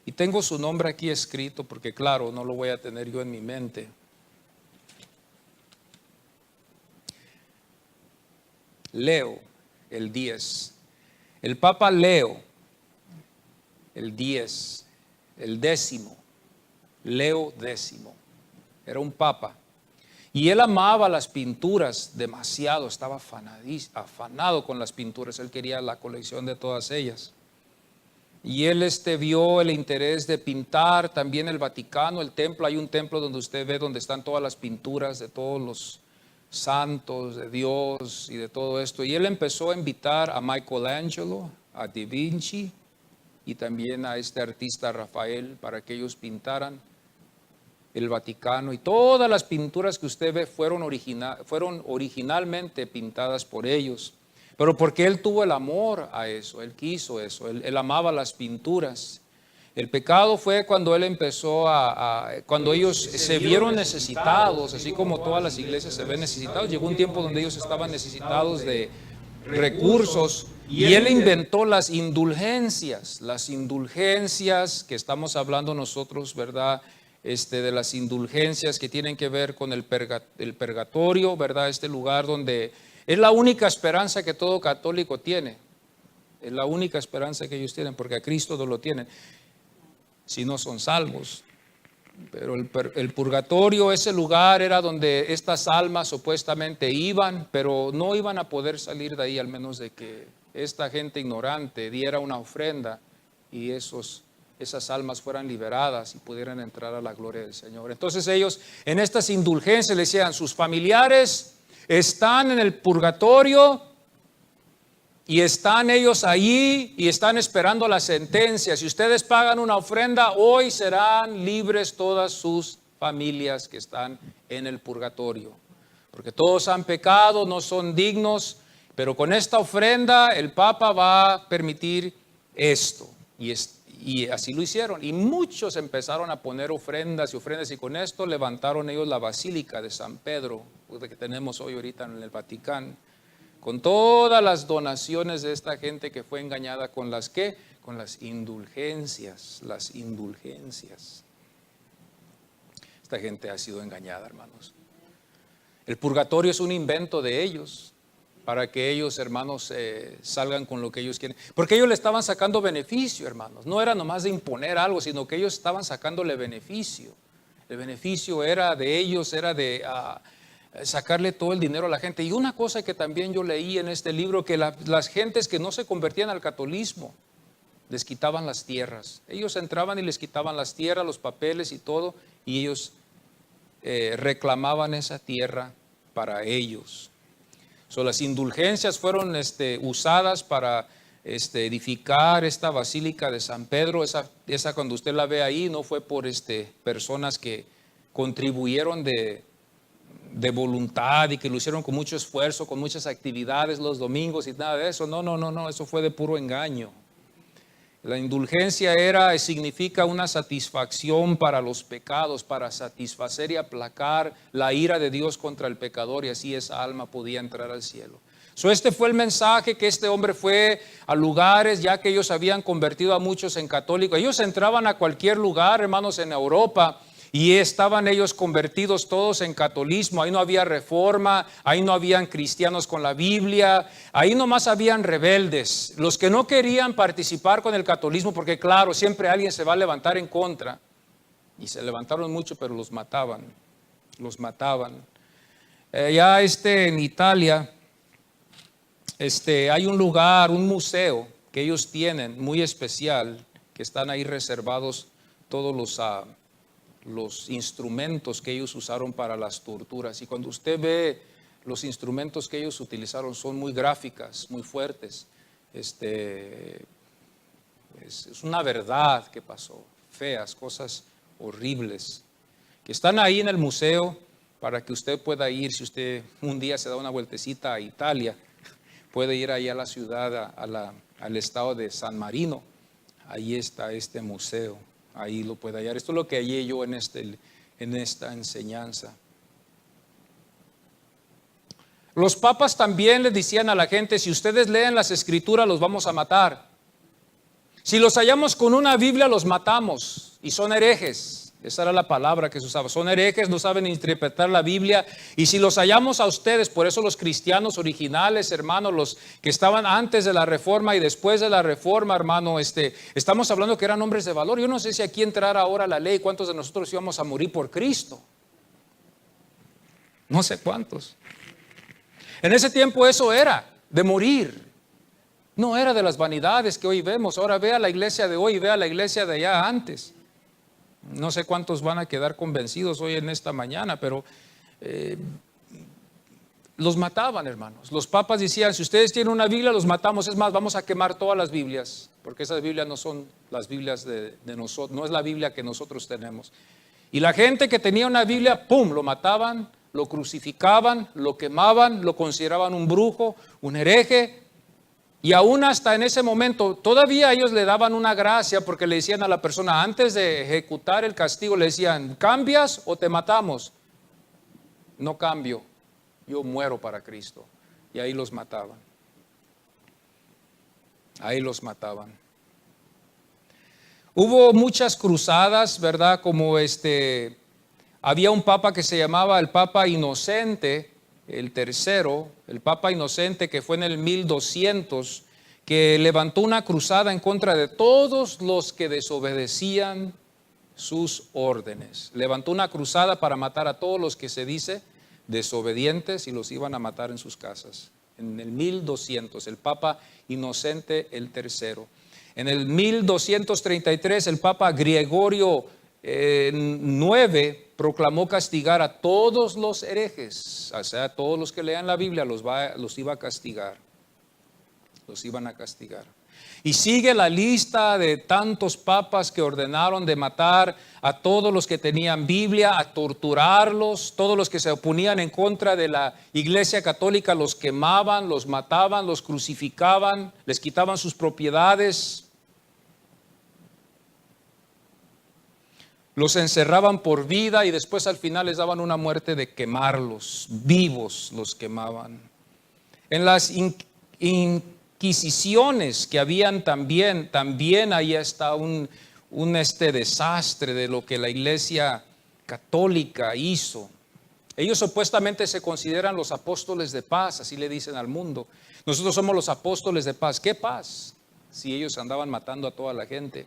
Y tengo su nombre aquí escrito porque claro, no lo voy a tener yo en mi mente. Leo, el 10. El Papa Leo, el 10, el 10º, Leo X. Era un papa. Y él amaba las pinturas demasiado, estaba afanado con las pinturas. Él quería la colección de todas ellas. Y él vio el interés de pintar también el Vaticano, el templo. Hay un templo donde usted ve donde están todas las pinturas de todos los santos, de Dios y de todo esto. Y él empezó a invitar a Michelangelo, a Da Vinci y también a este artista Rafael para que ellos pintaran el Vaticano. Y todas las pinturas que usted ve fueron originalmente pintadas por ellos. Pero porque él tuvo el amor a eso, él quiso eso, él amaba las pinturas. El pecado fue cuando él empezó cuando ellos se vieron necesitados, así como todas las iglesias se ven necesitados. Llegó un tiempo donde ellos estaban necesitados de recursos y él inventó las indulgencias que estamos hablando nosotros, ¿verdad? De las indulgencias que tienen que ver con el purgatorio, ¿verdad? Este lugar donde es la única esperanza que todo católico tiene. Es la única esperanza que ellos tienen, porque a Cristo no lo tienen si no son salvos. Pero el purgatorio, ese lugar era donde estas almas supuestamente iban, pero no iban a poder salir de ahí, al menos de que esta gente ignorante diera una ofrenda y esas almas fueran liberadas y pudieran entrar a la gloria del Señor. Entonces ellos en estas indulgencias le decían, sus familiares están en el purgatorio y están ellos allí y están esperando la sentencia. Si ustedes pagan una ofrenda, hoy serán libres todas sus familias que están en el purgatorio. Porque todos han pecado, no son dignos, pero con esta ofrenda el Papa va a permitir esto. Y así lo hicieron. Y muchos empezaron a poner ofrendas y con esto levantaron ellos la Basílica de San Pedro, que tenemos hoy ahorita en el Vaticano. Con todas las donaciones de esta gente que fue engañada con las ¿qué? Con las indulgencias, Esta gente ha sido engañada, hermanos. El purgatorio es un invento de ellos para que ellos, hermanos, salgan con lo que ellos quieren. Porque ellos le estaban sacando beneficio, hermanos. No era nomás de imponer algo, sino que ellos estaban sacándole beneficio. El beneficio era de ellos, era de sacarle todo el dinero a la gente. Y una cosa que también yo leí en este libro, que las gentes que no se convertían al catolicismo, les quitaban las tierras. Ellos entraban y les quitaban las tierras, los papeles y todo, y ellos reclamaban esa tierra para ellos. Las indulgencias fueron usadas para edificar esta Basílica de San Pedro. Esa cuando usted la ve ahí, no fue por personas que contribuyeron de voluntad y que lo hicieron con mucho esfuerzo, con muchas actividades los domingos y nada de eso. No, eso fue de puro engaño. La indulgencia significa una satisfacción para los pecados, para satisfacer y aplacar la ira de Dios contra el pecador, y así esa alma podía entrar al cielo. Este fue el mensaje que este hombre fue a lugares, ya que ellos habían convertido a muchos en católicos. Ellos entraban a cualquier lugar, hermanos, en Europa, y estaban ellos convertidos todos en catolicismo. Ahí no había reforma, ahí no habían cristianos con la Biblia, ahí nomás habían rebeldes, los que no querían participar con el catolicismo, porque claro, siempre alguien se va a levantar en contra, y se levantaron mucho, pero los mataban. Ya en Italia, hay un lugar, un museo que ellos tienen muy especial, que están ahí reservados todos los instrumentos que ellos usaron para las torturas. Y cuando usted ve los instrumentos que ellos utilizaron, son muy gráficas, muy fuertes. Es una verdad que pasó, feas, cosas horribles, que están ahí en el museo para que usted pueda ir. Si usted un día se da una vueltecita a Italia, puede ir ahí a la ciudad, al estado de San Marino. Ahí está este museo. Ahí lo puede hallar. Esto es lo que hallé yo en esta enseñanza. Los papas también les decían a la gente: si ustedes leen las escrituras, los vamos a matar. Si los hallamos con una Biblia, los matamos. Y son herejes. Esa era la palabra que se usaba. Son herejes, no saben interpretar la Biblia. Y si los hallamos a ustedes, por eso los cristianos originales, hermanos, los que estaban antes de la Reforma y después de la Reforma, hermano, estamos hablando que eran hombres de valor. Yo no sé si aquí entrara ahora la ley, cuántos de nosotros íbamos a morir por Cristo. No sé cuántos. En ese tiempo eso era de morir. No era de las vanidades que hoy vemos. Ahora vea la iglesia de hoy y vea la iglesia de allá antes. No sé cuántos van a quedar convencidos hoy en esta mañana, pero los mataban, hermanos. Los papas decían: si ustedes tienen una Biblia, los matamos. Es más, vamos a quemar todas las Biblias, porque esas Biblias no son las Biblias de nosotros, no es la Biblia que nosotros tenemos. Y la gente que tenía una Biblia, ¡pum!, lo mataban, lo crucificaban, lo quemaban, lo consideraban un brujo, un hereje. Y aún hasta en ese momento, todavía ellos le daban una gracia, porque le decían a la persona, antes de ejecutar el castigo, le decían: ¿cambias o te matamos? No cambio, yo muero para Cristo. Y ahí los mataban. Ahí los mataban. Hubo muchas cruzadas, ¿verdad? Como había un papa que se llamaba el Papa Inocente, el tercero, el Papa Inocente, que fue en el 1200, que levantó una cruzada en contra de todos los que desobedecían sus órdenes. Levantó una cruzada para matar a todos los que se dice desobedientes, y los iban a matar en sus casas. En el 1200, el Papa Inocente el tercero. En el 1233, el Papa Gregorio IX proclamó castigar a todos los herejes, o sea, a todos los que lean la Biblia los iba a castigar, los iban a castigar. Y sigue la lista de tantos papas que ordenaron de matar a todos los que tenían Biblia, a torturarlos, todos los que se oponían en contra de la Iglesia Católica los quemaban, los mataban, los crucificaban, les quitaban sus propiedades. Los encerraban por vida y después al final les daban una muerte de quemarlos, vivos los quemaban. En las inquisiciones que habían también ahí está un desastre de lo que la Iglesia Católica hizo. Ellos supuestamente se consideran los apóstoles de paz, así le dicen al mundo. Nosotros somos los apóstoles de paz. ¿Qué paz? Si ellos andaban matando a toda la gente.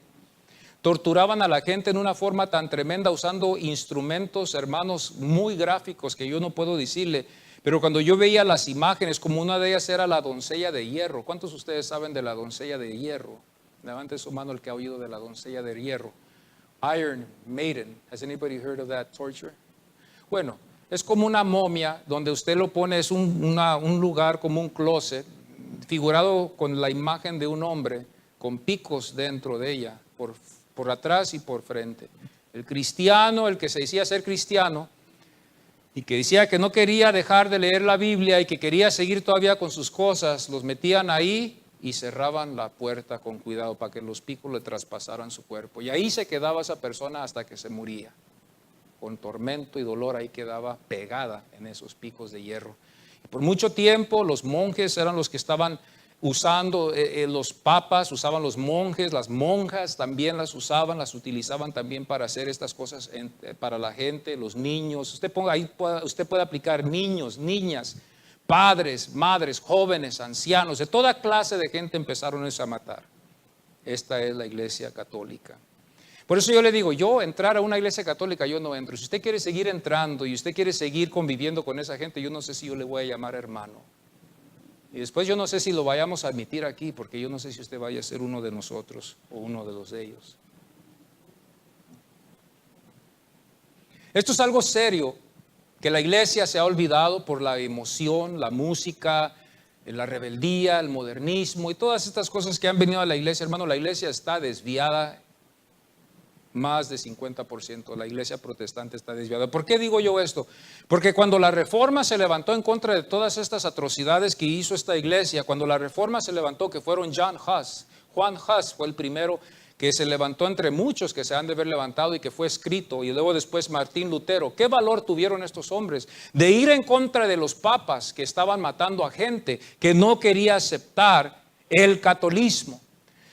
Torturaban a la gente en una forma tan tremenda, usando instrumentos, hermanos, muy gráficos que yo no puedo decirle. Pero cuando yo veía las imágenes, como una de ellas era la doncella de hierro. ¿Cuántos de ustedes saben de la doncella de hierro? Levante su mano el que ha oído de la doncella de hierro. Iron Maiden. Has anybody heard of that torture? Bueno, es como una momia donde usted lo pone, es un lugar como un closet, figurado con la imagen de un hombre, con picos dentro de ella, por atrás y por frente. El cristiano, el que se decía ser cristiano y que decía que no quería dejar de leer la Biblia y que quería seguir todavía con sus cosas, los metían ahí y cerraban la puerta con cuidado para que los picos le traspasaran su cuerpo. Y ahí se quedaba esa persona hasta que se moría. Con tormento y dolor ahí quedaba pegada en esos picos de hierro. Y por mucho tiempo los monjes eran los que estaban usando, los papas usaban los monjes, las monjas también las usaban, las utilizaban también para hacer estas cosas para la gente, los niños. Usted ponga ahí, usted puede aplicar niños, niñas, padres, madres, jóvenes, ancianos, de toda clase de gente empezaron a matar. Esta es la Iglesia Católica. Por eso yo le digo, yo entrar a una iglesia católica, yo no entro. Si usted quiere seguir entrando y usted quiere seguir conviviendo con esa gente, yo no sé si yo le voy a llamar hermano. Y después yo no sé si lo vayamos a admitir aquí, porque yo no sé si usted vaya a ser uno de nosotros o uno de los de ellos. Esto es algo serio, que la iglesia se ha olvidado por la emoción, la música, la rebeldía, el modernismo y todas estas cosas que han venido a la iglesia. Hermano, la iglesia está desviada. Más de 50%, la iglesia protestante está desviada. ¿Por qué digo yo esto? Porque cuando la Reforma se levantó en contra de todas estas atrocidades que hizo esta iglesia, cuando la Reforma se levantó, que fueron Juan Hus fue el primero que se levantó entre muchos que se han de haber levantado y que fue escrito, y luego después Martín Lutero. ¿Qué valor tuvieron estos hombres de ir en contra de los papas que estaban matando a gente que no quería aceptar el catolicismo?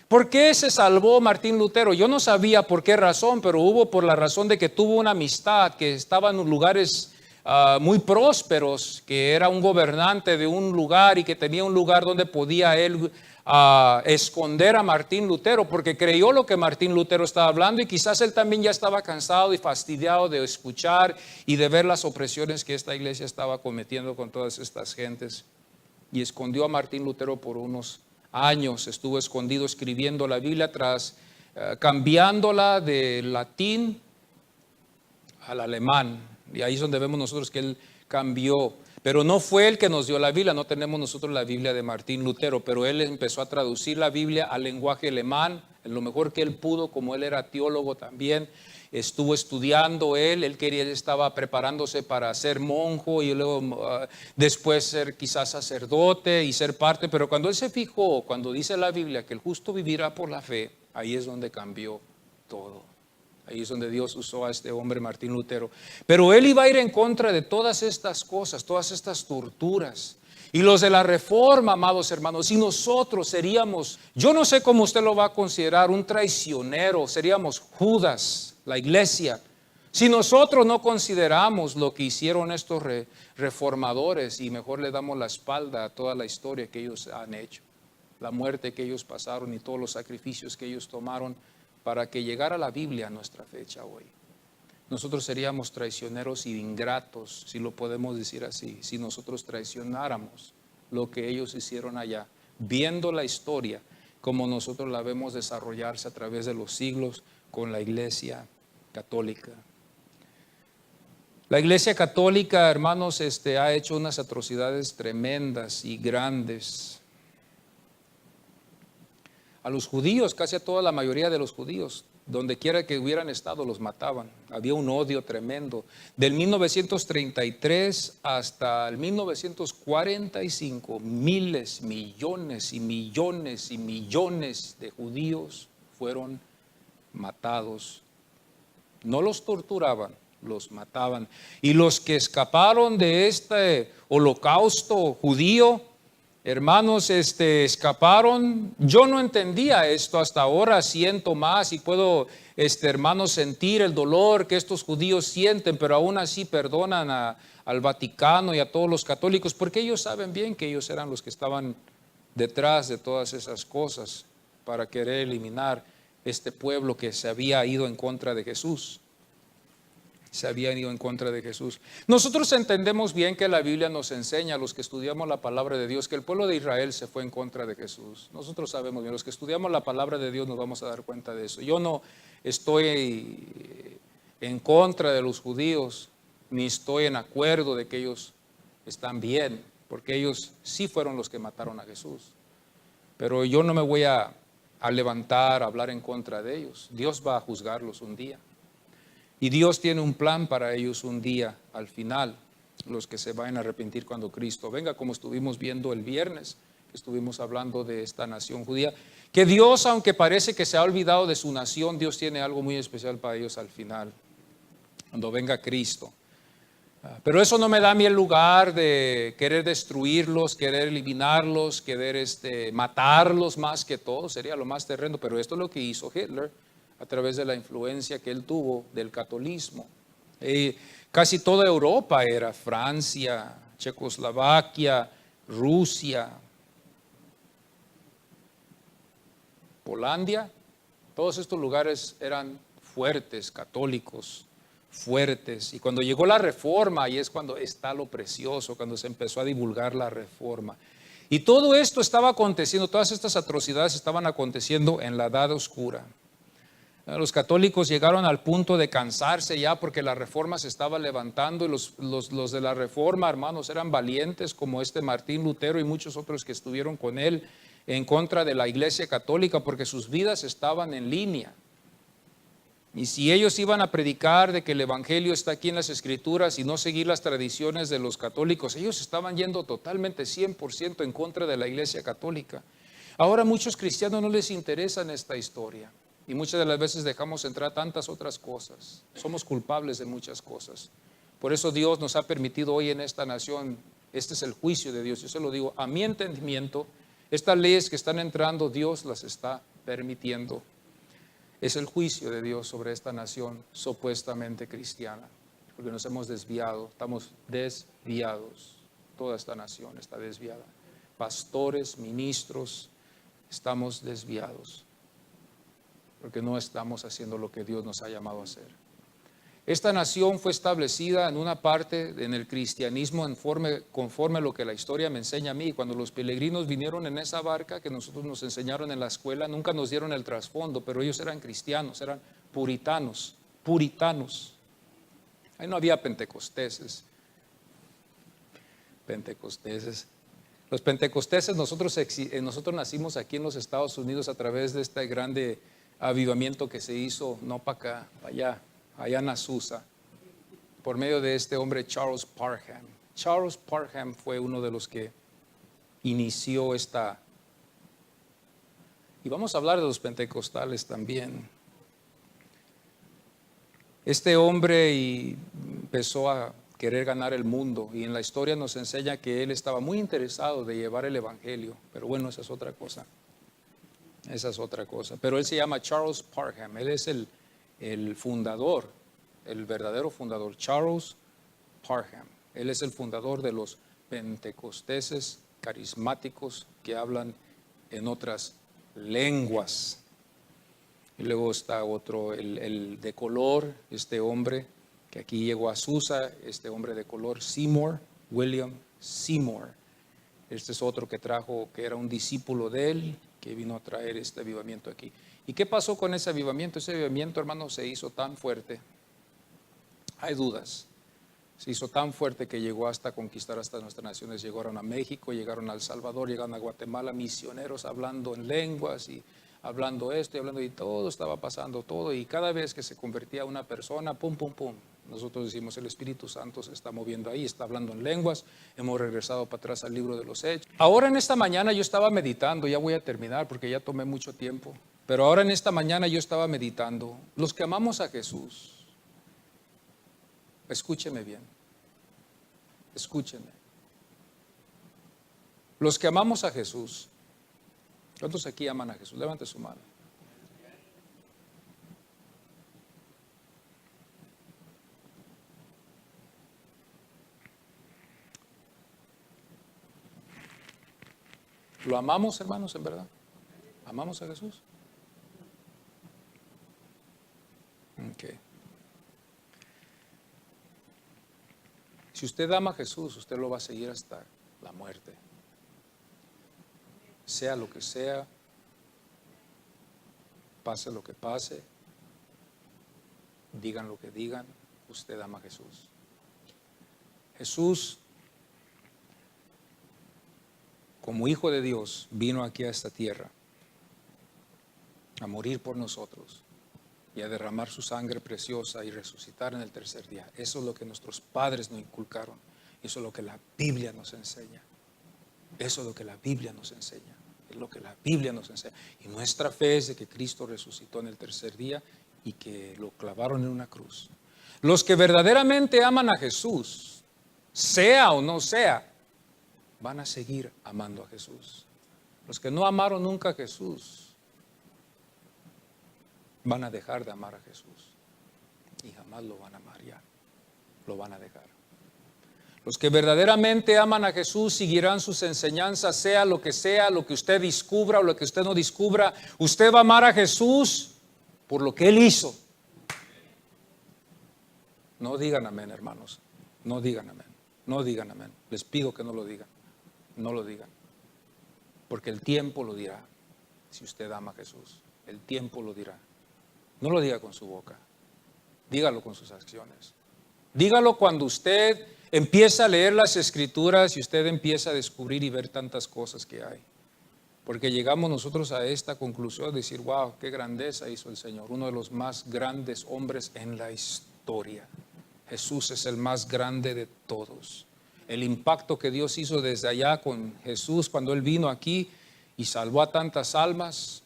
¿Por qué se salvó Martín Lutero? Yo no sabía por qué razón, pero hubo por la razón de que tuvo una amistad que estaba en lugares muy prósperos, que era un gobernante de un lugar y que tenía un lugar donde podía él esconder a Martín Lutero, porque creyó lo que Martín Lutero estaba hablando y quizás él también ya estaba cansado y fastidiado de escuchar y de ver las opresiones que esta iglesia estaba cometiendo con todas estas gentes, y escondió a Martín Lutero por unos años. Estuvo escondido escribiendo la Biblia, cambiándola del latín al alemán, y ahí es donde vemos nosotros que él cambió. Pero no fue él que nos dio la Biblia, no tenemos nosotros la Biblia de Martín Lutero, pero él empezó a traducir la Biblia al lenguaje alemán, en lo mejor que él pudo, como él era teólogo también. Estuvo estudiando él estaba preparándose para ser monjo y luego después ser quizás sacerdote y ser parte, pero cuando él se fijó, cuando dice la Biblia que el justo vivirá por la fe, ahí es donde cambió todo. Ahí es donde Dios usó a este hombre Martín Lutero. Pero él iba a ir en contra de todas estas cosas, todas estas torturas. Y los de la Reforma, amados hermanos, si nosotros seríamos, yo no sé cómo usted lo va a considerar, un traicionero, seríamos Judas, la iglesia. Si nosotros no consideramos lo que hicieron estos reformadores y mejor le damos la espalda a toda la historia que ellos han hecho, la muerte que ellos pasaron y todos los sacrificios que ellos tomaron para que llegara la Biblia a nuestra fecha hoy. Nosotros seríamos traicioneros y ingratos, si lo podemos decir así, si nosotros traicionáramos lo que ellos hicieron allá, viendo la historia como nosotros la vemos desarrollarse a través de los siglos con la iglesia católica. La iglesia católica, hermanos, ha hecho unas atrocidades tremendas y grandes. A los judíos, casi a toda la mayoría de los judíos, donde quiera que hubieran estado, los mataban. Había un odio tremendo. Del 1933 hasta el 1945, miles, millones y millones y millones de judíos fueron matados. No los torturaban, los mataban. Y los que escaparon de este holocausto judío, hermanos, escaparon. Yo no entendía esto hasta ahora, siento más y puedo, hermanos, sentir el dolor que estos judíos sienten, pero aún así perdonan al Vaticano y a todos los católicos, porque ellos saben bien que ellos eran los que estaban detrás de todas esas cosas para querer eliminar este pueblo que se había ido en contra de Jesús. Se habían ido en contra de Jesús. Nosotros entendemos bien que la Biblia nos enseña, a los que estudiamos la palabra de Dios, que el pueblo de Israel se fue en contra de Jesús. Nosotros sabemos bien, los que estudiamos la palabra de Dios nos vamos a dar cuenta de eso. Yo no estoy en contra de los judíos, ni estoy en acuerdo de que ellos están bien, porque ellos sí fueron los que mataron a Jesús. Pero yo no me voy a levantar, a hablar en contra de ellos. Dios va a juzgarlos un día. Y Dios tiene un plan para ellos un día, al final, los que se vayan a arrepentir cuando Cristo venga, como estuvimos viendo el viernes que estuvimos hablando de esta nación judía, que Dios, aunque parece que se ha olvidado de su nación, Dios tiene algo muy especial para ellos al final, cuando venga Cristo. Pero eso no me da a mí el lugar de querer destruirlos, querer eliminarlos, querer matarlos más que todo, sería lo más terreno. Pero esto es lo que hizo Hitler a través de la influencia que él tuvo del catolicismo. Casi toda Europa era Francia, Checoslovaquia, Rusia, Polandia. Todos estos lugares eran fuertes, católicos, fuertes. Y cuando llegó la reforma, ahí es cuando está lo precioso, cuando se empezó a divulgar la reforma. Y todo esto estaba aconteciendo, todas estas atrocidades estaban aconteciendo en la Edad Oscura. Los católicos llegaron al punto de cansarse ya porque la reforma se estaba levantando y los de la reforma, hermanos, eran valientes como Martín Lutero y muchos otros que estuvieron con él en contra de la Iglesia Católica porque sus vidas estaban en línea. Y si ellos iban a predicar de que el Evangelio está aquí en las Escrituras y no seguir las tradiciones de los católicos, ellos estaban yendo totalmente 100% en contra de la Iglesia Católica. Ahora a muchos cristianos no les interesa esta historia y muchas de las veces dejamos entrar tantas otras cosas. Somos culpables de muchas cosas. Por eso Dios nos ha permitido hoy en esta nación, este es el juicio de Dios. Yo se lo digo, a mi entendimiento, estas leyes que están entrando, Dios las está permitiendo. Es el juicio de Dios sobre esta nación supuestamente cristiana, porque nos hemos desviado, estamos desviados. Toda esta nación está desviada. Pastores, ministros, estamos desviados, porque no estamos haciendo lo que Dios nos ha llamado a hacer. Esta nación fue establecida en una parte en el cristianismo conforme a lo que la historia me enseña a mí. Cuando los peregrinos vinieron en esa barca que nosotros nos enseñaron en la escuela, nunca nos dieron el trasfondo, pero ellos eran cristianos, eran puritanos. Ahí no había pentecosteses. Los pentecosteses, nosotros nacimos aquí en los Estados Unidos a través de este grande avivamiento que se hizo, no para acá, para allá en Azusa, por medio de este hombre Charles Parham. Charles Parham fue uno de los que inició esta. Y vamos a hablar de los pentecostales también. Este hombre empezó a querer ganar el mundo y en la historia nos enseña que él estaba muy interesado de llevar el evangelio, pero bueno, esa es otra cosa. Pero él se llama Charles Parham, él es el fundador, el verdadero fundador, Charles Parham. Él es el fundador de los pentecosteses carismáticos que hablan en otras lenguas. Y luego está otro, el de color, este hombre que aquí llegó a Azusa, este hombre de color, William Seymour. Este es otro que trajo, que era un discípulo de él, que vino a traer este avivamiento aquí. ¿Y qué pasó con ese avivamiento? Ese avivamiento, hermano, se hizo tan fuerte. Hay dudas. Se hizo tan fuerte que llegó hasta conquistar hasta nuestras naciones. Llegaron a México, llegaron a El Salvador, llegaron a Guatemala, misioneros hablando en lenguas y hablando esto y hablando, y todo estaba pasando, todo. Y cada vez que se convertía una persona, pum, pum, pum. Nosotros decimos, el Espíritu Santo se está moviendo ahí, está hablando en lenguas. Hemos regresado para atrás al libro de los Hechos. Ahora en esta mañana yo estaba meditando, ya voy a terminar porque ya tomé mucho tiempo. Pero ahora en esta mañana yo estaba meditando. Los que amamos a Jesús, escúcheme bien, escúcheme. Los que amamos a Jesús, ¿cuántos aquí aman a Jesús? Levante su mano. ¿Lo amamos, hermanos, en verdad? ¿Amamos a Jesús? Ok. Si usted ama a Jesús, usted lo va a seguir hasta la muerte. Sea lo que sea, pase lo que pase, digan lo que digan, usted ama a Jesús. Jesús, como Hijo de Dios, vino aquí a esta tierra a morir por nosotros y a derramar su sangre preciosa y resucitar en el tercer día. Eso es lo que nuestros padres nos inculcaron. Eso es lo que la Biblia nos enseña. Eso es lo que la Biblia nos enseña. Es lo que la Biblia nos enseña. Y nuestra fe es de que Cristo resucitó en el tercer día y que lo clavaron en una cruz. Los que verdaderamente aman a Jesús, sea o no sea, van a seguir amando a Jesús. Los que no amaron nunca a Jesús, van a dejar de amar a Jesús. Y jamás lo van a amar ya. Lo van a dejar. Los que verdaderamente aman a Jesús seguirán sus enseñanzas, sea lo que usted descubra o lo que usted no descubra. Usted va a amar a Jesús por lo que Él hizo. No digan amén, hermanos. No digan amén. No digan amén. Les pido que no lo digan. No lo digan. Porque el tiempo lo dirá. Si usted ama a Jesús, el tiempo lo dirá. No lo diga con su boca. Dígalo con sus acciones. Dígalo cuando usted empieza a leer las Escrituras y usted empieza a descubrir y ver tantas cosas que hay. Porque llegamos nosotros a esta conclusión de decir, wow, qué grandeza hizo el Señor. Uno de los más grandes hombres en la historia. Jesús es el más grande de todos. El impacto que Dios hizo desde allá con Jesús cuando Él vino aquí y salvó a tantas almas.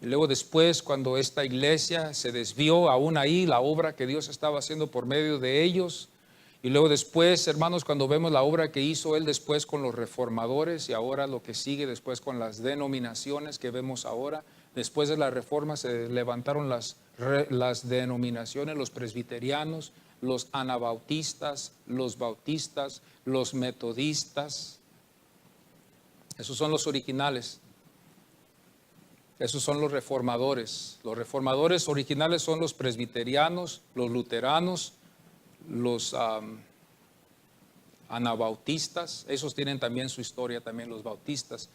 Y luego después, cuando esta iglesia se desvió, aún ahí la obra que Dios estaba haciendo por medio de ellos. Y luego después, hermanos, cuando vemos la obra que hizo Él después con los reformadores y ahora lo que sigue después con las denominaciones que vemos ahora. Después de la reforma se levantaron las denominaciones, los presbiterianos, los anabautistas, los bautistas, los metodistas. Esos son los originales. Esos son los reformadores. Los reformadores originales son los presbiterianos, los luteranos, los anabautistas. Esos tienen también su historia, también los bautistas.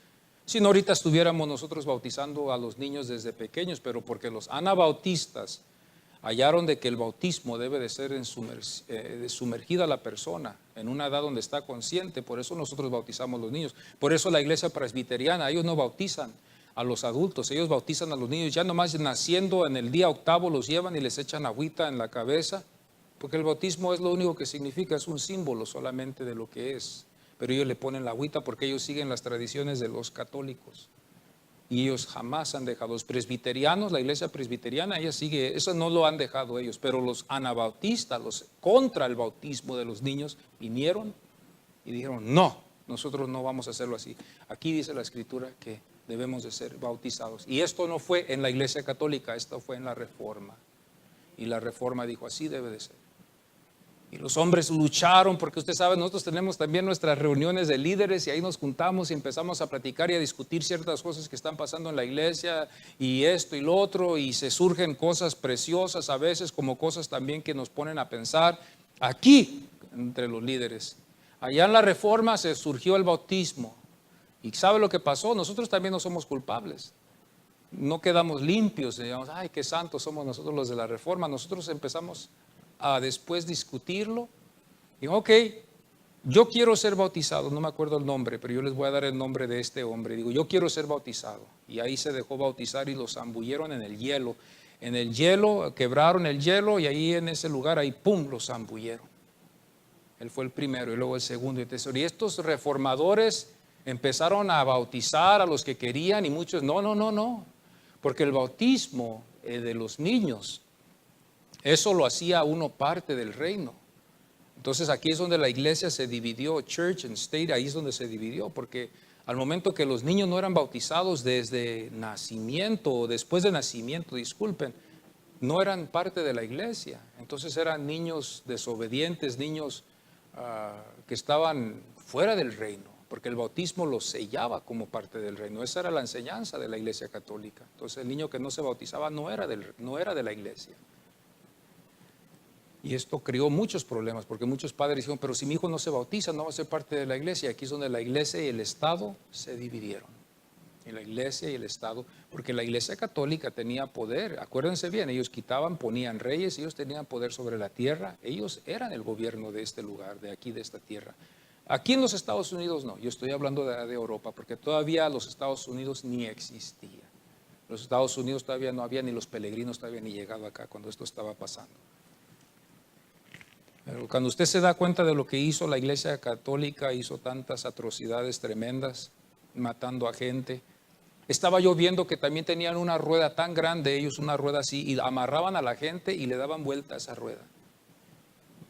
Si no, ahorita estuviéramos nosotros bautizando a los niños desde pequeños, pero porque los anabautistas hallaron de que el bautismo debe de ser sumergida la persona en una edad donde está consciente. Por eso nosotros bautizamos a los niños. Por eso la iglesia presbiteriana, ellos no bautizan a los adultos, ellos bautizan a los niños. Ya nomás naciendo en el día octavo los llevan y les echan agüita en la cabeza, porque el bautismo es lo único que significa, es un símbolo solamente de lo que es. Pero ellos le ponen la agüita porque ellos siguen las tradiciones de los católicos. Y ellos jamás han dejado. Los presbiterianos, la iglesia presbiteriana, ella sigue, eso no lo han dejado ellos. Pero los anabautistas, los contra el bautismo de los niños, vinieron y dijeron, no, nosotros no vamos a hacerlo así. Aquí dice la Escritura que debemos de ser bautizados. Y esto no fue en la iglesia católica, esto fue en la Reforma. Y la Reforma dijo, así debe de ser. Y los hombres lucharon, porque usted sabe, nosotros tenemos también nuestras reuniones de líderes y ahí nos juntamos y empezamos a platicar y a discutir ciertas cosas que están pasando en la iglesia y esto y lo otro, y se surgen cosas preciosas a veces, como cosas también que nos ponen a pensar aquí entre los líderes. Allá en la Reforma se surgió el bautismo y ¿sabe lo que pasó? Nosotros también no somos culpables. No quedamos limpios, digamos, ay, qué santos somos nosotros los de la Reforma. Nosotros empezamos a después discutirlo. Y ok, yo quiero ser bautizado, no me acuerdo el nombre, pero yo les voy a dar el nombre de este hombre. Digo, yo quiero ser bautizado. Y ahí se dejó bautizar y lo zambulleron en el hielo. En el hielo, quebraron el hielo y ahí en ese lugar, ahí pum, lo zambulleron. Él fue el primero y luego el segundo y el tercero. Y estos reformadores empezaron a bautizar a los que querían y muchos, no. Porque el bautismo de los niños, eso lo hacía uno parte del reino. Entonces aquí es donde la iglesia se dividió, church and state, ahí es donde se dividió, porque al momento que los niños no eran bautizados desde nacimiento o después de nacimiento, disculpen, no eran parte de la iglesia. Entonces eran niños desobedientes, niños que estaban fuera del reino, porque el bautismo los sellaba como parte del reino. Esa era la enseñanza de la iglesia católica. Entonces el niño que no se bautizaba no era de la iglesia. Y esto creó muchos problemas, porque muchos padres dijeron, pero si mi hijo no se bautiza, no va a ser parte de la iglesia. Aquí es donde la iglesia y el Estado se dividieron. Y la iglesia y el Estado, porque la iglesia católica tenía poder. Acuérdense bien, ellos quitaban, ponían reyes, ellos tenían poder sobre la tierra. Ellos eran el gobierno de este lugar, de aquí, de esta tierra. Aquí en los Estados Unidos no, yo estoy hablando de Europa, porque todavía los Estados Unidos ni existía. Los Estados Unidos todavía no había, ni los peregrinos todavía ni llegado acá cuando esto estaba pasando. Pero cuando usted se da cuenta de lo que hizo la Iglesia Católica, hizo tantas atrocidades tremendas, matando a gente. Estaba yo viendo que también tenían una rueda tan grande, ellos una rueda así, y amarraban a la gente y le daban vuelta a esa rueda.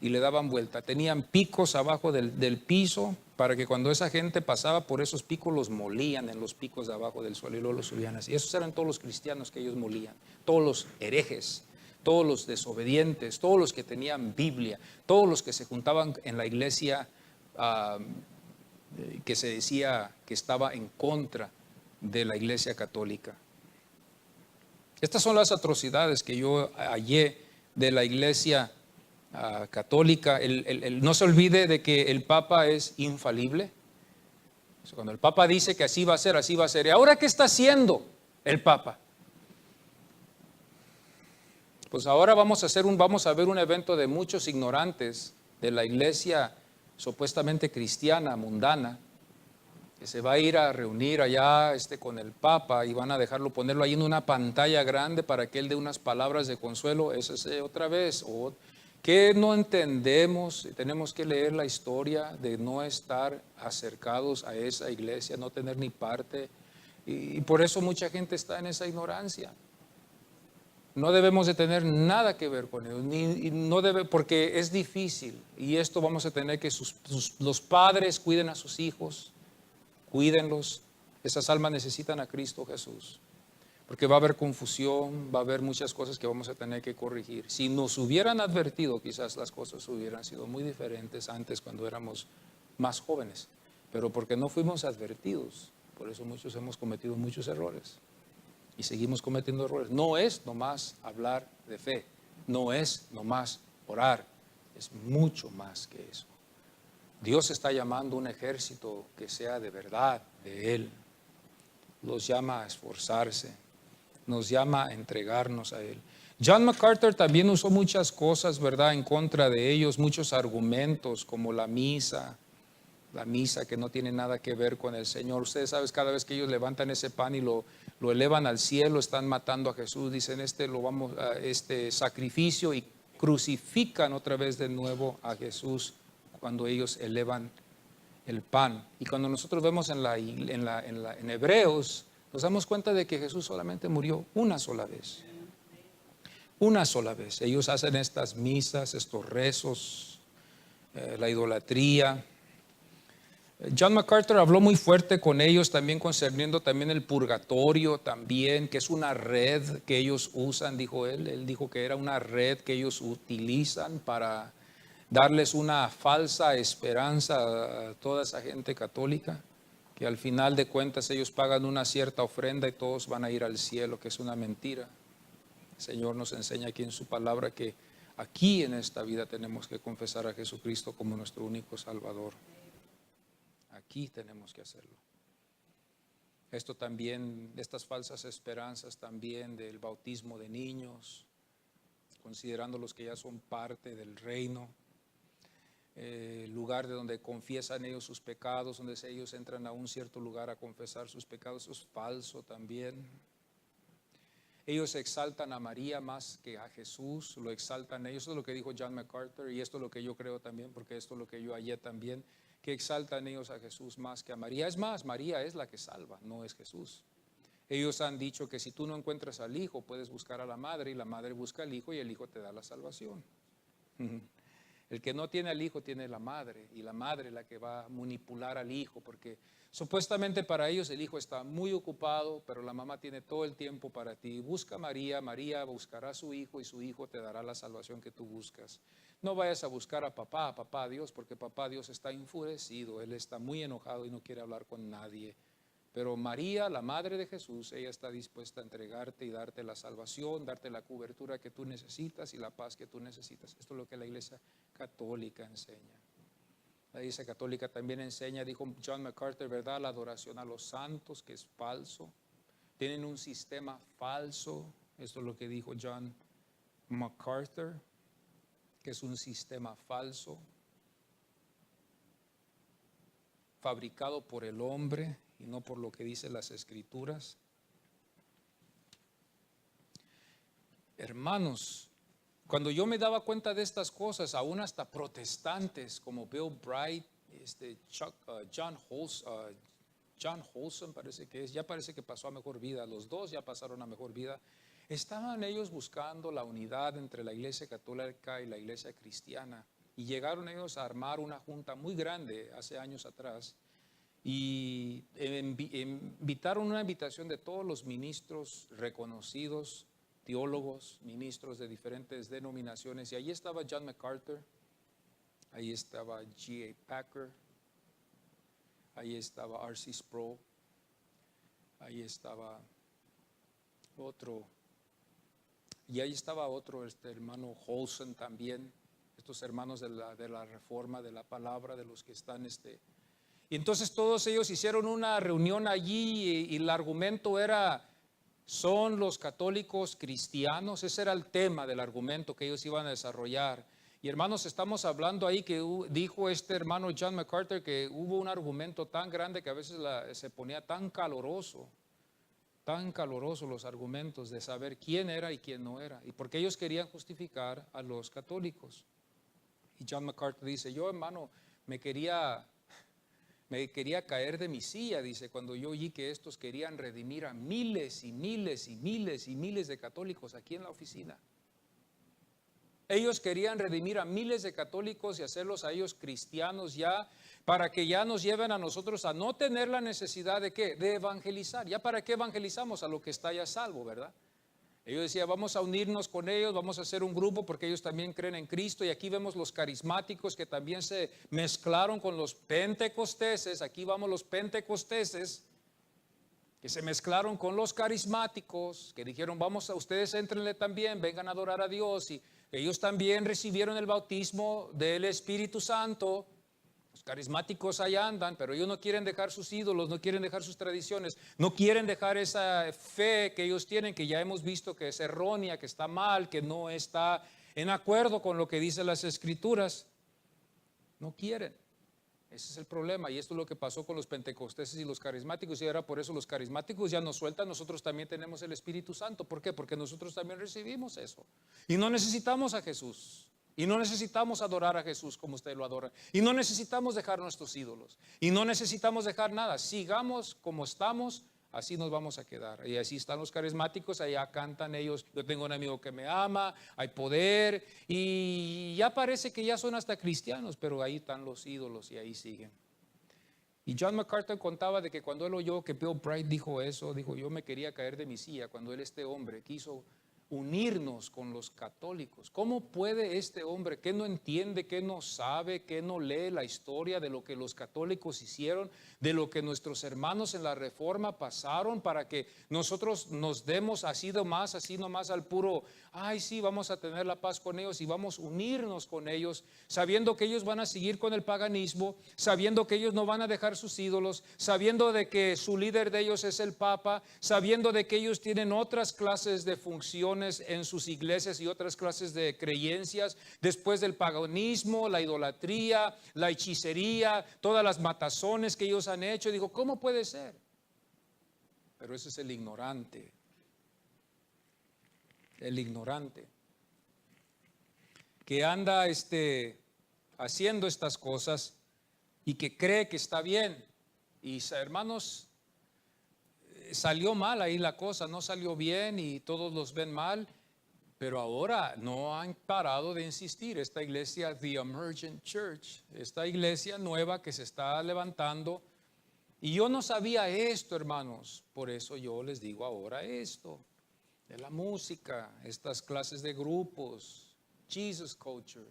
Y le daban vuelta. Tenían picos abajo del piso para que cuando esa gente pasaba por esos picos los molían en los picos de abajo del suelo y luego los subían así. Esos eran todos los cristianos que ellos molían, todos los herejes, todos los desobedientes, todos los que tenían Biblia, todos los que se juntaban en la iglesia que se decía que estaba en contra de la Iglesia Católica. Estas son las atrocidades que yo hallé de la Iglesia Católica. No se olvide de que el Papa es infalible. Cuando el Papa dice que así va a ser, así va a ser. ¿Y ahora qué está haciendo el Papa? Pues ahora vamos a ver un evento de muchos ignorantes de la Iglesia supuestamente cristiana, mundana, que se va a ir a reunir allá con el Papa y van a ponerlo ahí en una pantalla grande para que él dé unas palabras de consuelo. Eso es otra vez, que no entendemos. Tenemos que leer la historia de no estar acercados a esa iglesia, no tener ni parte, y por eso mucha gente está en esa ignorancia. No debemos de tener nada que ver con ellos, porque es difícil, y esto vamos a tener que los padres cuiden a sus hijos. Cuídenlos, esas almas necesitan a Cristo Jesús, porque va a haber confusión, va a haber muchas cosas que vamos a tener que corregir. Si nos hubieran advertido, quizás las cosas hubieran sido muy diferentes antes cuando éramos más jóvenes, pero porque no fuimos advertidos, por eso muchos hemos cometido muchos errores y seguimos cometiendo errores. No es nomás hablar de fe, no es nomás orar, es mucho más que eso. Dios está llamando un ejército que sea de verdad de Él. Los llama a esforzarse, nos llama a entregarnos a Él. John MacArthur también usó muchas cosas, ¿verdad?, en contra de ellos, muchos argumentos como la misa que no tiene nada que ver con el Señor. Ustedes saben, cada vez que ellos levantan ese pan y lo elevan al cielo, están matando a Jesús, dicen sacrificio, y crucifican otra vez de nuevo a Jesús cuando ellos elevan el pan. Y cuando nosotros vemos en Hebreos, nos damos cuenta de que Jesús solamente murió una sola vez. Una sola vez. Ellos hacen estas misas, estos rezos, la idolatría. John MacArthur habló muy fuerte con ellos también concerniendo también el purgatorio también, que es una red que ellos usan, dijo él. Él dijo que era una red que ellos utilizan para darles una falsa esperanza a toda esa gente católica, que al final de cuentas ellos pagan una cierta ofrenda y todos van a ir al cielo, que es una mentira. El Señor nos enseña aquí en su palabra que aquí en esta vida tenemos que confesar a Jesucristo como nuestro único Salvador. Aquí tenemos que hacerlo. Esto también, estas falsas esperanzas también del bautismo de niños, considerando los que ya son parte del reino, lugar de donde confiesan ellos sus pecados, donde ellos entran a un cierto lugar a confesar sus pecados, eso es falso también. Ellos exaltan a María más que a Jesús, lo exaltan ellos. Eso es lo que dijo John MacArthur, y esto es lo que yo creo también, porque esto es lo que yo hallé también, que exaltan ellos a Jesús más que a María. Es más, María es la que salva, no es Jesús. Ellos han dicho que si tú no encuentras al hijo, puedes buscar a la madre, y la madre busca al hijo y el hijo te da la salvación. El que no tiene al hijo tiene la madre, y la madre es la que va a manipular al hijo, porque supuestamente para ellos el hijo está muy ocupado, pero la mamá tiene todo el tiempo para ti. Busca a María, María buscará a su hijo y su hijo te dará la salvación que tú buscas. No vayas a buscar a papá Dios, porque papá Dios está enfurecido, él está muy enojado y no quiere hablar con nadie. Pero María, la madre de Jesús, ella está dispuesta a entregarte y darte la salvación, darte la cobertura que tú necesitas y la paz que tú necesitas. Esto es lo que la Iglesia Católica enseña. La Iglesia Católica también enseña, dijo John MacArthur, ¿verdad?, la adoración a los santos, que es falso. Tienen un sistema falso. Esto es lo que dijo John MacArthur, que es un sistema falso, fabricado por el hombre y no por lo que dicen las Escrituras. Hermanos, cuando yo me daba cuenta de estas cosas, aún hasta protestantes como Bill Bright, John Holson parece que es, ya parece que pasó a mejor vida, los dos ya pasaron a mejor vida, estaban ellos buscando la unidad entre la iglesia católica y la iglesia cristiana, y llegaron ellos a armar una junta muy grande hace años atrás, y invitaron una invitación de todos los ministros reconocidos, teólogos, ministros de diferentes denominaciones, y ahí estaba John MacArthur, ahí estaba G.A. Packer, ahí estaba R.C. Sproul, ahí estaba otro, y ahí estaba otro, hermano Holson también, estos hermanos de la reforma, de la palabra, de los que están y entonces todos ellos hicieron una reunión allí y el argumento era, ¿son los católicos cristianos? Ese era el tema del argumento que ellos iban a desarrollar. Y hermanos, estamos hablando ahí que dijo este hermano John MacArthur que hubo un argumento tan grande que a veces se ponía tan caloroso los argumentos de saber quién era y quién no era. Y porque ellos querían justificar a los católicos. Y John MacArthur dice, yo hermano, me quería caer de mi silla, dice, cuando yo oí que estos querían redimir a miles y miles y miles y miles de católicos aquí en la oficina. Ellos querían redimir a miles de católicos y hacerlos a ellos cristianos ya, para que ya nos lleven a nosotros a no tener la necesidad de ¿qué? De evangelizar. ¿Ya para qué evangelizamos? A lo que está ya salvo, ¿verdad? Ellos decían, vamos a unirnos con ellos, vamos a hacer un grupo porque ellos también creen en Cristo. Y aquí vemos los carismáticos que también se mezclaron con los pentecosteses. Aquí vamos los pentecosteses que se mezclaron con los carismáticos, que dijeron, vamos a ustedes, éntrenle también, vengan a adorar a Dios. Y ellos también recibieron el bautismo del Espíritu Santo. Los carismáticos ahí andan, pero ellos no quieren dejar sus ídolos, no quieren dejar sus tradiciones, no quieren dejar esa fe que ellos tienen, que ya hemos visto que es errónea, que está mal, que no está en acuerdo con lo que dicen las Escrituras. No quieren. Ese es el problema, y esto es lo que pasó con los pentecosteses y los carismáticos, y ahora por eso los carismáticos ya nos sueltan. Nosotros también tenemos el Espíritu Santo. ¿Por qué? Porque nosotros también recibimos eso, y no necesitamos a Jesús, y no necesitamos adorar a Jesús como ustedes lo adoran, y no necesitamos dejar nuestros ídolos, y no necesitamos dejar nada. Sigamos como estamos, así nos vamos a quedar. Y así están los carismáticos, allá cantan ellos, yo tengo un amigo que me ama, hay poder, y ya parece que ya son hasta cristianos, pero ahí están los ídolos y ahí siguen. Y John MacArthur contaba de que cuando él oyó que Bill Bright dijo eso, dijo, yo me quería caer de mi silla cuando este hombre quiso unirnos con los católicos. ¿Cómo puede este hombre que no entiende, que no sabe, que no lee la historia de lo que los católicos hicieron, de lo que nuestros hermanos en la Reforma pasaron, para que nosotros nos demos así nomás al puro, ay sí, vamos a tener la paz con ellos y vamos a unirnos con ellos, sabiendo que ellos van a seguir con el paganismo, sabiendo que ellos no van a dejar sus ídolos, sabiendo de que su líder de ellos es el Papa, sabiendo de que ellos tienen otras clases de funciones en sus iglesias y otras clases de creencias, después del paganismo, la idolatría, la hechicería, todas las matazones que ellos han hecho. Dijo, ¿cómo puede ser? Pero ese es el ignorante, que anda haciendo estas cosas y que cree que está bien. Y hermanos, salió mal ahí la cosa, no salió bien y todos los ven mal, pero ahora no han parado de insistir. Esta iglesia, The Emergent Church, esta iglesia nueva que se está levantando, y yo no sabía esto, hermanos, por eso yo les digo ahora esto, de la música, estas clases de grupos, Jesus Culture,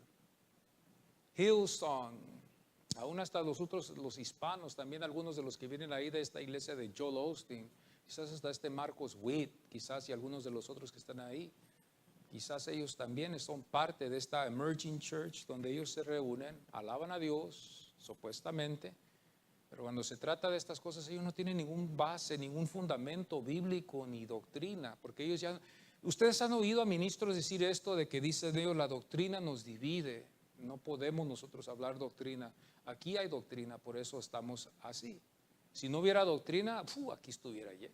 Hillsong, aún hasta los hispanos, también algunos de los que vienen ahí de esta iglesia de Joel Osteen, quizás hasta Marcos Witt, quizás y algunos de los otros que están ahí, quizás ellos también son parte de esta Emerging Church, donde ellos se reúnen, alaban a Dios, supuestamente, pero cuando se trata de estas cosas, ellos no tienen ningún base, ningún fundamento bíblico ni doctrina, porque ellos ya, ustedes han oído a ministros decir esto de que dice Dios, la doctrina nos divide, no podemos nosotros hablar doctrina. Aquí hay doctrina, por eso estamos así. Si no hubiera doctrina, aquí estuviera ya.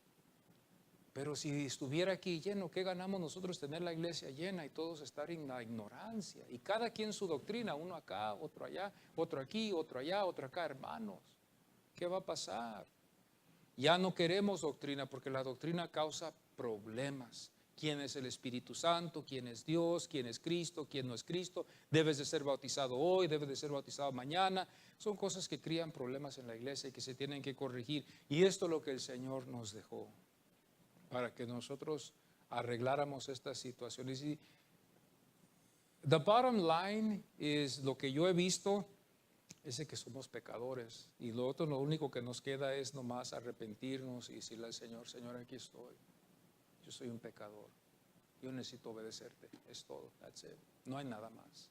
Pero si estuviera aquí lleno, ¿qué ganamos nosotros tener la iglesia llena y todos estar en la ignorancia? Y cada quien su doctrina, uno acá, otro allá, otro aquí, otro allá, otro acá, hermanos. ¿Qué va a pasar? Ya no queremos doctrina porque la doctrina causa problemas. ¿Quién es el Espíritu Santo? ¿Quién es Dios? ¿Quién es Cristo? ¿Quién no es Cristo? ¿Debes de ser bautizado hoy? ¿Debes de ser bautizado mañana? Son cosas que crían problemas en la iglesia y que se tienen que corregir. Y esto es lo que el Señor nos dejó para que nosotros arregláramos estas situaciones. Y the bottom line es lo que yo he visto es de que somos pecadores y lo otro, lo único que nos queda es nomás arrepentirnos y decirle al Señor, Señor, aquí estoy, yo soy un pecador, yo necesito obedecerte, es todo, that's it. No hay nada más,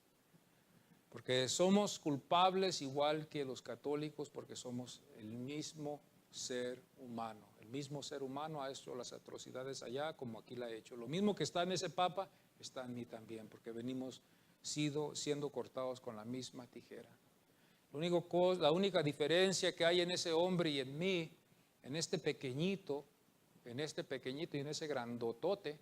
porque somos culpables igual que los católicos, porque somos el mismo ser humano. El mismo ser humano ha hecho las atrocidades allá como aquí la ha hecho. Lo mismo que está en ese papa está en mí también, porque venimos siendo cortados con la misma tijera. La única diferencia que hay en ese hombre y en mí, en este pequeñito y en ese grandotote,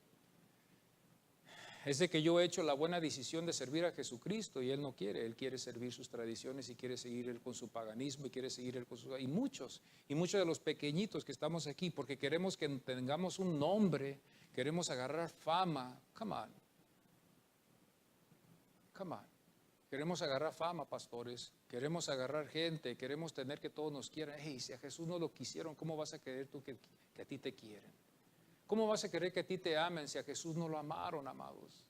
es de que yo he hecho la buena decisión de servir a Jesucristo y Él no quiere. Él quiere servir sus tradiciones y quiere seguir Él con su paganismo y quiere seguir Él con y muchos de los pequeñitos que estamos aquí, porque queremos que tengamos un nombre, queremos agarrar fama. Come on. Queremos agarrar fama, pastores. Queremos agarrar gente. Queremos tener que todos nos quieran. Hey, si a Jesús no lo quisieron, ¿cómo vas a querer tú que a ti te quieren? ¿Cómo vas a querer que a ti te amen si a Jesús no lo amaron, amados?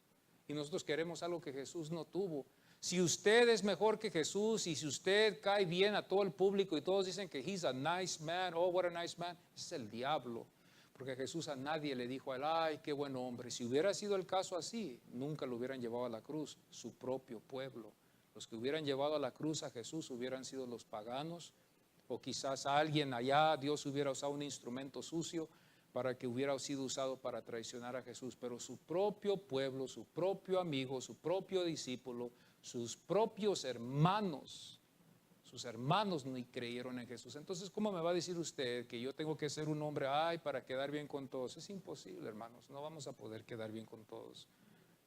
Y nosotros queremos algo que Jesús no tuvo. Si usted es mejor que Jesús y si usted cae bien a todo el público y todos dicen que he's a nice man, oh, what a nice man, es el diablo. Porque Jesús a nadie le dijo a él, ay, qué buen hombre. Si hubiera sido el caso así, nunca lo hubieran llevado a la cruz, su propio pueblo. Los que hubieran llevado a la cruz a Jesús hubieran sido los paganos, o quizás alguien allá, Dios hubiera usado un instrumento sucio para que hubiera sido usado para traicionar a Jesús. Pero su propio pueblo, su propio amigo, su propio discípulo, sus propios hermanos, sus hermanos ni creyeron en Jesús. Entonces, ¿cómo me va a decir usted que yo tengo que ser un hombre, ay, para quedar bien con todos? Es imposible, hermanos, no vamos a poder quedar bien con todos.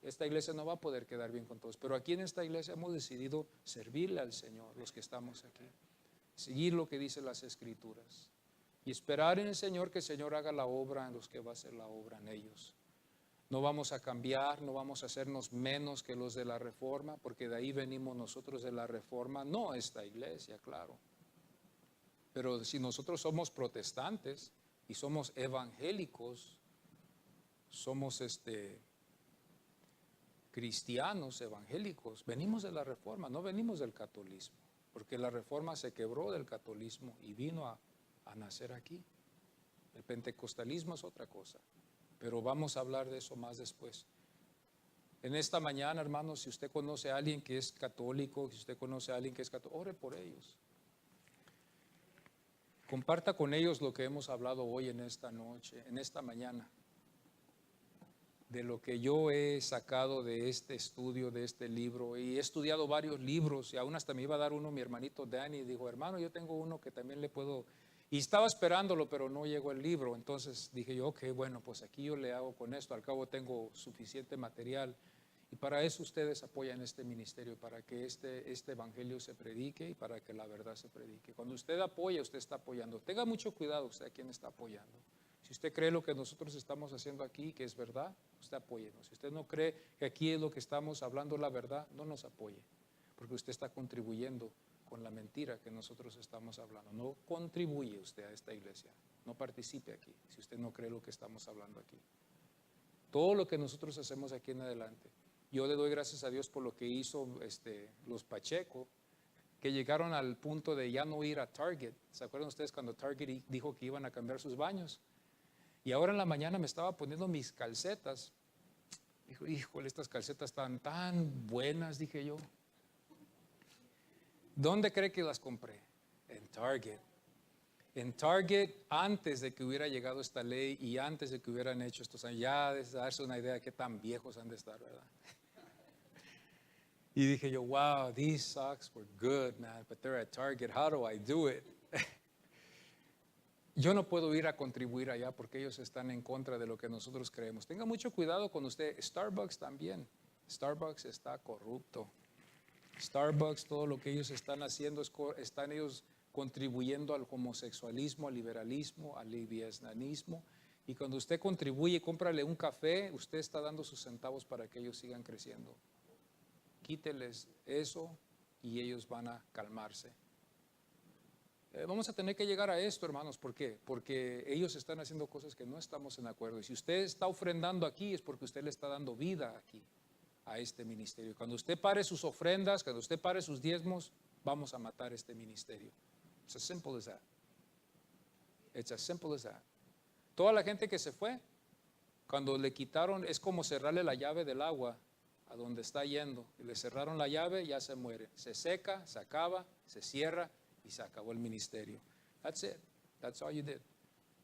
Esta iglesia no va a poder quedar bien con todos, pero aquí en esta iglesia hemos decidido servirle al Señor, los que estamos aquí, seguir lo que dicen las Escrituras y esperar en el Señor que el Señor haga la obra en los que va a hacer la obra en ellos. No vamos a cambiar, no vamos a hacernos menos que los de la Reforma, porque de ahí venimos nosotros de la Reforma, no esta iglesia, claro. Pero si nosotros somos protestantes y somos evangélicos, somos cristianos evangélicos, venimos de la Reforma, no venimos del catolicismo, porque la Reforma se quebró del catolicismo y vino a nacer aquí. El pentecostalismo es otra cosa, pero vamos a hablar de eso más después. En esta mañana, hermanos, si usted conoce a alguien que es católico, si usted conoce a alguien que es católico, ore por ellos. Comparta con ellos lo que hemos hablado hoy en esta noche, en esta mañana, de lo que yo he sacado de este estudio, de este libro. Y he estudiado varios libros y aún hasta me iba a dar uno mi hermanito Danny y dijo, hermano, yo tengo uno que también le puedo... Y estaba esperándolo, pero no llegó el libro. Entonces dije yo, ok, bueno, pues aquí yo le hago con esto. Al cabo tengo suficiente material. Y para eso ustedes apoyan este ministerio, para que este evangelio se predique y para que la verdad se predique. Cuando usted apoya, usted está apoyando. Tenga mucho cuidado usted a quién está apoyando. Si usted cree lo que nosotros estamos haciendo aquí, que es verdad, usted apóyenos. Si usted no cree que aquí es lo que estamos hablando la verdad, no nos apoye. Porque usted está contribuyendo con la mentira que nosotros estamos hablando. No contribuye usted a esta iglesia. No participe aquí si usted no cree lo que estamos hablando aquí. Todo lo que nosotros hacemos aquí en adelante. Yo le doy gracias a Dios por lo que hizo los Pacheco, que llegaron al punto de ya no ir a Target. ¿Se acuerdan ustedes cuando Target dijo que iban a cambiar sus baños? Y ahora en la mañana me estaba poniendo mis calcetas. Dijo, híjole, estas calcetas están tan buenas, dije yo. ¿Dónde cree que las compré? En Target. En Target, antes de que hubiera llegado esta ley y antes de que hubieran hecho estos años, ya de darse una idea de qué tan viejos han de estar, ¿verdad? Y dije yo, wow, these socks were good, man, but they're at Target. How do I do it? Yo no puedo ir a contribuir allá porque ellos están en contra de lo que nosotros creemos. Tenga mucho cuidado con usted. Starbucks también. Starbucks está corrupto. Starbucks, todo lo que ellos están haciendo, están ellos contribuyendo al homosexualismo, al liberalismo, al lesbianismo. Y cuando usted contribuye, cómprale un café, usted está dando sus centavos para que ellos sigan creciendo. Quíteles eso y ellos van a calmarse. Vamos a tener que llegar a esto, hermanos. ¿Por qué? Porque ellos están haciendo cosas que no estamos en acuerdo. Y si usted está ofrendando aquí, es porque usted le está dando vida aquí, a este ministerio. Cuando usted pare sus ofrendas, cuando usted pare sus diezmos, vamos a matar este ministerio. It's as simple as that. It's as simple as that. Toda la gente que se fue, cuando le quitaron, es como cerrarle la llave del agua a donde está yendo. Y le cerraron la llave, ya se muere. Se seca, se acaba, se cierra y se acabó el ministerio. That's it. That's all you did.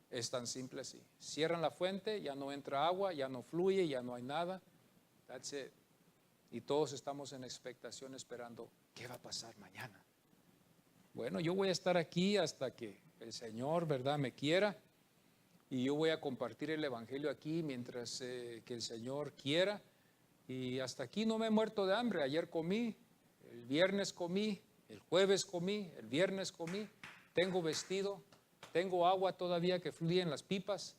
Es tan simple así. Cierran la fuente, ya no entra agua, ya no fluye, ya no hay nada. That's it. Y todos estamos en expectación esperando, ¿qué va a pasar mañana? Bueno, yo voy a estar aquí hasta que el Señor, ¿verdad?, me quiera. Y yo voy a compartir el Evangelio aquí mientras que el Señor quiera. Y hasta aquí no me he muerto de hambre. Ayer comí, el viernes comí, el jueves comí, el viernes comí. Tengo vestido, tengo agua todavía que fluye en las pipas.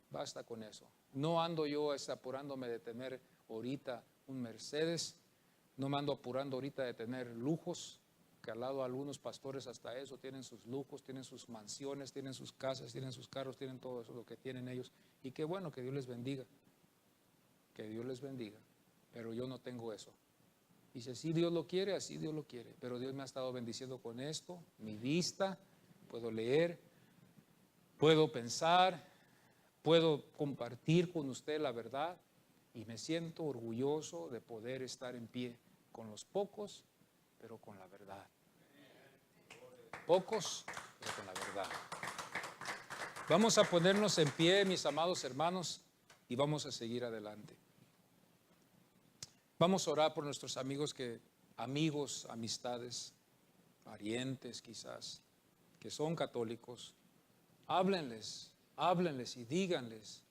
Basta con eso. No ando yo apurándome de tener ahorita un Mercedes. No me ando apurando ahorita de tener lujos, que al lado algunos pastores hasta eso tienen sus lujos, tienen sus mansiones, tienen sus casas, tienen sus carros, tienen todo eso lo que tienen ellos. Y qué bueno, que Dios les bendiga. Que Dios les bendiga. Pero yo no tengo eso. Y si así Dios lo quiere, así Dios lo quiere. Pero Dios me ha estado bendiciendo con esto, mi vista, puedo leer, puedo pensar, puedo compartir con usted la verdad. Y me siento orgulloso de poder estar en pie con los pocos, pero con la verdad. Pocos, pero con la verdad. Vamos a ponernos en pie, mis amados hermanos, y vamos a seguir adelante. Vamos a orar por nuestros amigos, amistades, parientes quizás, que son católicos. Háblenles y díganles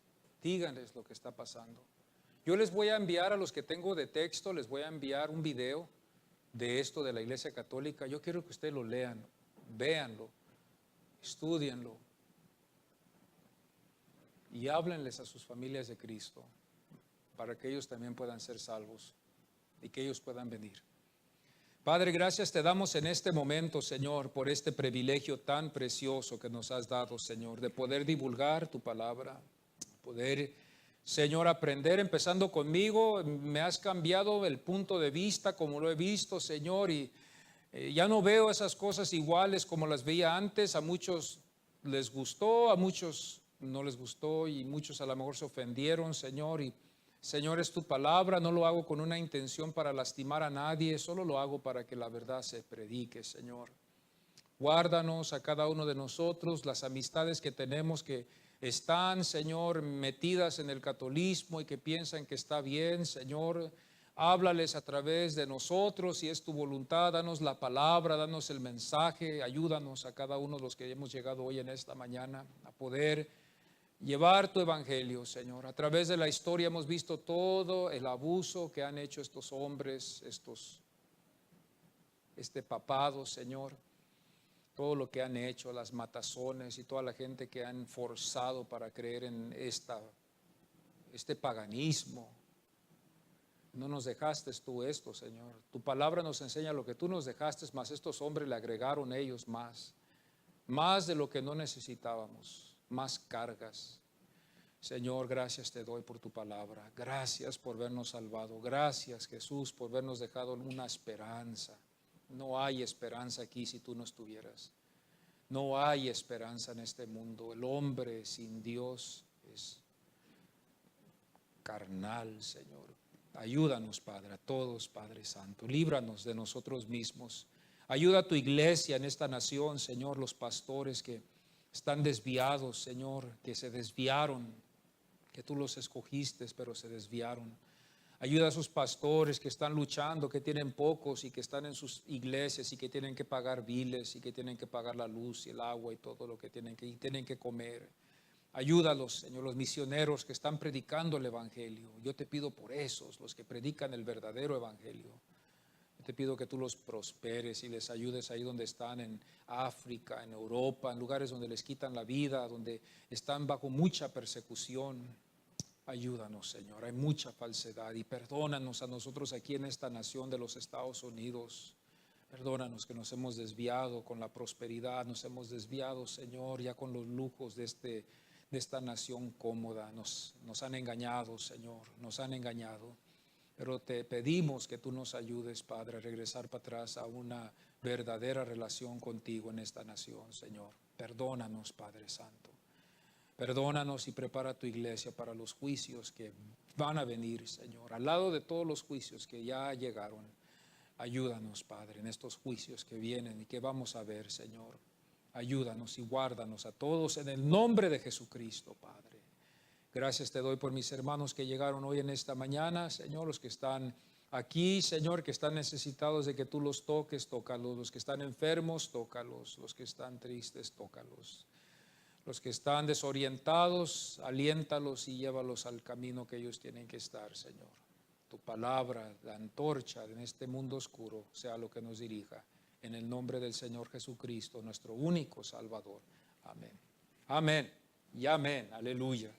lo que está pasando. Yo les voy a enviar a los que tengo de texto, les voy a enviar un video de esto de la Iglesia Católica. Yo quiero que ustedes lo lean, véanlo, estudienlo y háblenles a sus familias de Cristo para que ellos también puedan ser salvos y que ellos puedan venir. Padre, gracias te damos en este momento, Señor, por este privilegio tan precioso que nos has dado, Señor, de poder divulgar tu palabra, poder, Señor, aprender, empezando conmigo. Me has cambiado el punto de vista como lo he visto, Señor, y ya no veo esas cosas iguales como las veía antes. A muchos les gustó, a muchos no les gustó y muchos a lo mejor se ofendieron, Señor. Y Señor, es tu palabra, no lo hago con una intención para lastimar a nadie, solo lo hago para que la verdad se predique, Señor. Guárdanos a cada uno de nosotros, las amistades que tenemos que están, Señor, metidas en el catolicismo y que piensan que está bien, Señor. Háblales a través de nosotros, si es tu voluntad, danos la palabra, danos el mensaje, ayúdanos a cada uno de los que hemos llegado hoy en esta mañana a poder llevar tu evangelio, Señor. A través de la historia hemos visto todo el abuso que han hecho estos hombres, este papado, Señor. Todo lo que han hecho, las matazones y toda la gente que han forzado para creer en este paganismo. No nos dejaste tú esto, Señor. Tu palabra nos enseña lo que tú nos dejaste, más estos hombres le agregaron ellos más de lo que no necesitábamos, más cargas. Señor, gracias te doy por tu palabra. Gracias por vernos salvado. Gracias, Jesús, por vernos dejado una esperanza. No hay esperanza aquí si tú no estuvieras. No hay esperanza en este mundo. El hombre sin Dios es carnal, Señor. Ayúdanos, Padre, a todos, Padre Santo. Líbranos de nosotros mismos. Ayuda a tu iglesia en esta nación, Señor, los pastores que están desviados, Señor, que se desviaron, que tú los escogiste, pero se desviaron. Ayuda a esos pastores que están luchando, que tienen pocos y que están en sus iglesias y que tienen que pagar biles y que tienen que pagar la luz y el agua y todo lo que tienen que comer. Ayúdalos, Señor, los misioneros que están predicando el Evangelio. Yo te pido por esos, los que predican el verdadero Evangelio. Yo te pido que tú los prosperes y les ayudes ahí donde están, en África, en Europa, en lugares donde les quitan la vida, donde están bajo mucha persecución. Ayúdanos, Señor, hay mucha falsedad y perdónanos a nosotros aquí en esta nación de los Estados Unidos. Perdónanos que nos hemos desviado con la prosperidad, nos hemos desviado, Señor, ya con los lujos de esta nación cómoda. Nos han engañado, Señor, nos han engañado. Pero te pedimos que tú nos ayudes, Padre, a regresar para atrás a una verdadera relación contigo en esta nación, Señor. Perdónanos, Padre Santo. Perdónanos y prepara tu iglesia para los juicios que van a venir, Señor. Al lado de todos los juicios que ya llegaron, ayúdanos, Padre, en estos juicios que vienen y que vamos a ver, Señor. Ayúdanos y guárdanos a todos en el nombre de Jesucristo, Padre. Gracias te doy por mis hermanos que llegaron hoy en esta mañana, Señor, los que están aquí, Señor, que están necesitados de que tú los toques, tócalos. Los que están enfermos, tócalos. Los que están tristes, tócalos. Los que están desorientados, aliéntalos y llévalos al camino que ellos tienen que estar, Señor. Tu palabra, la antorcha en este mundo oscuro, sea lo que nos dirija. En el nombre del Señor Jesucristo, nuestro único Salvador. Amén. Amén y amén. Aleluya.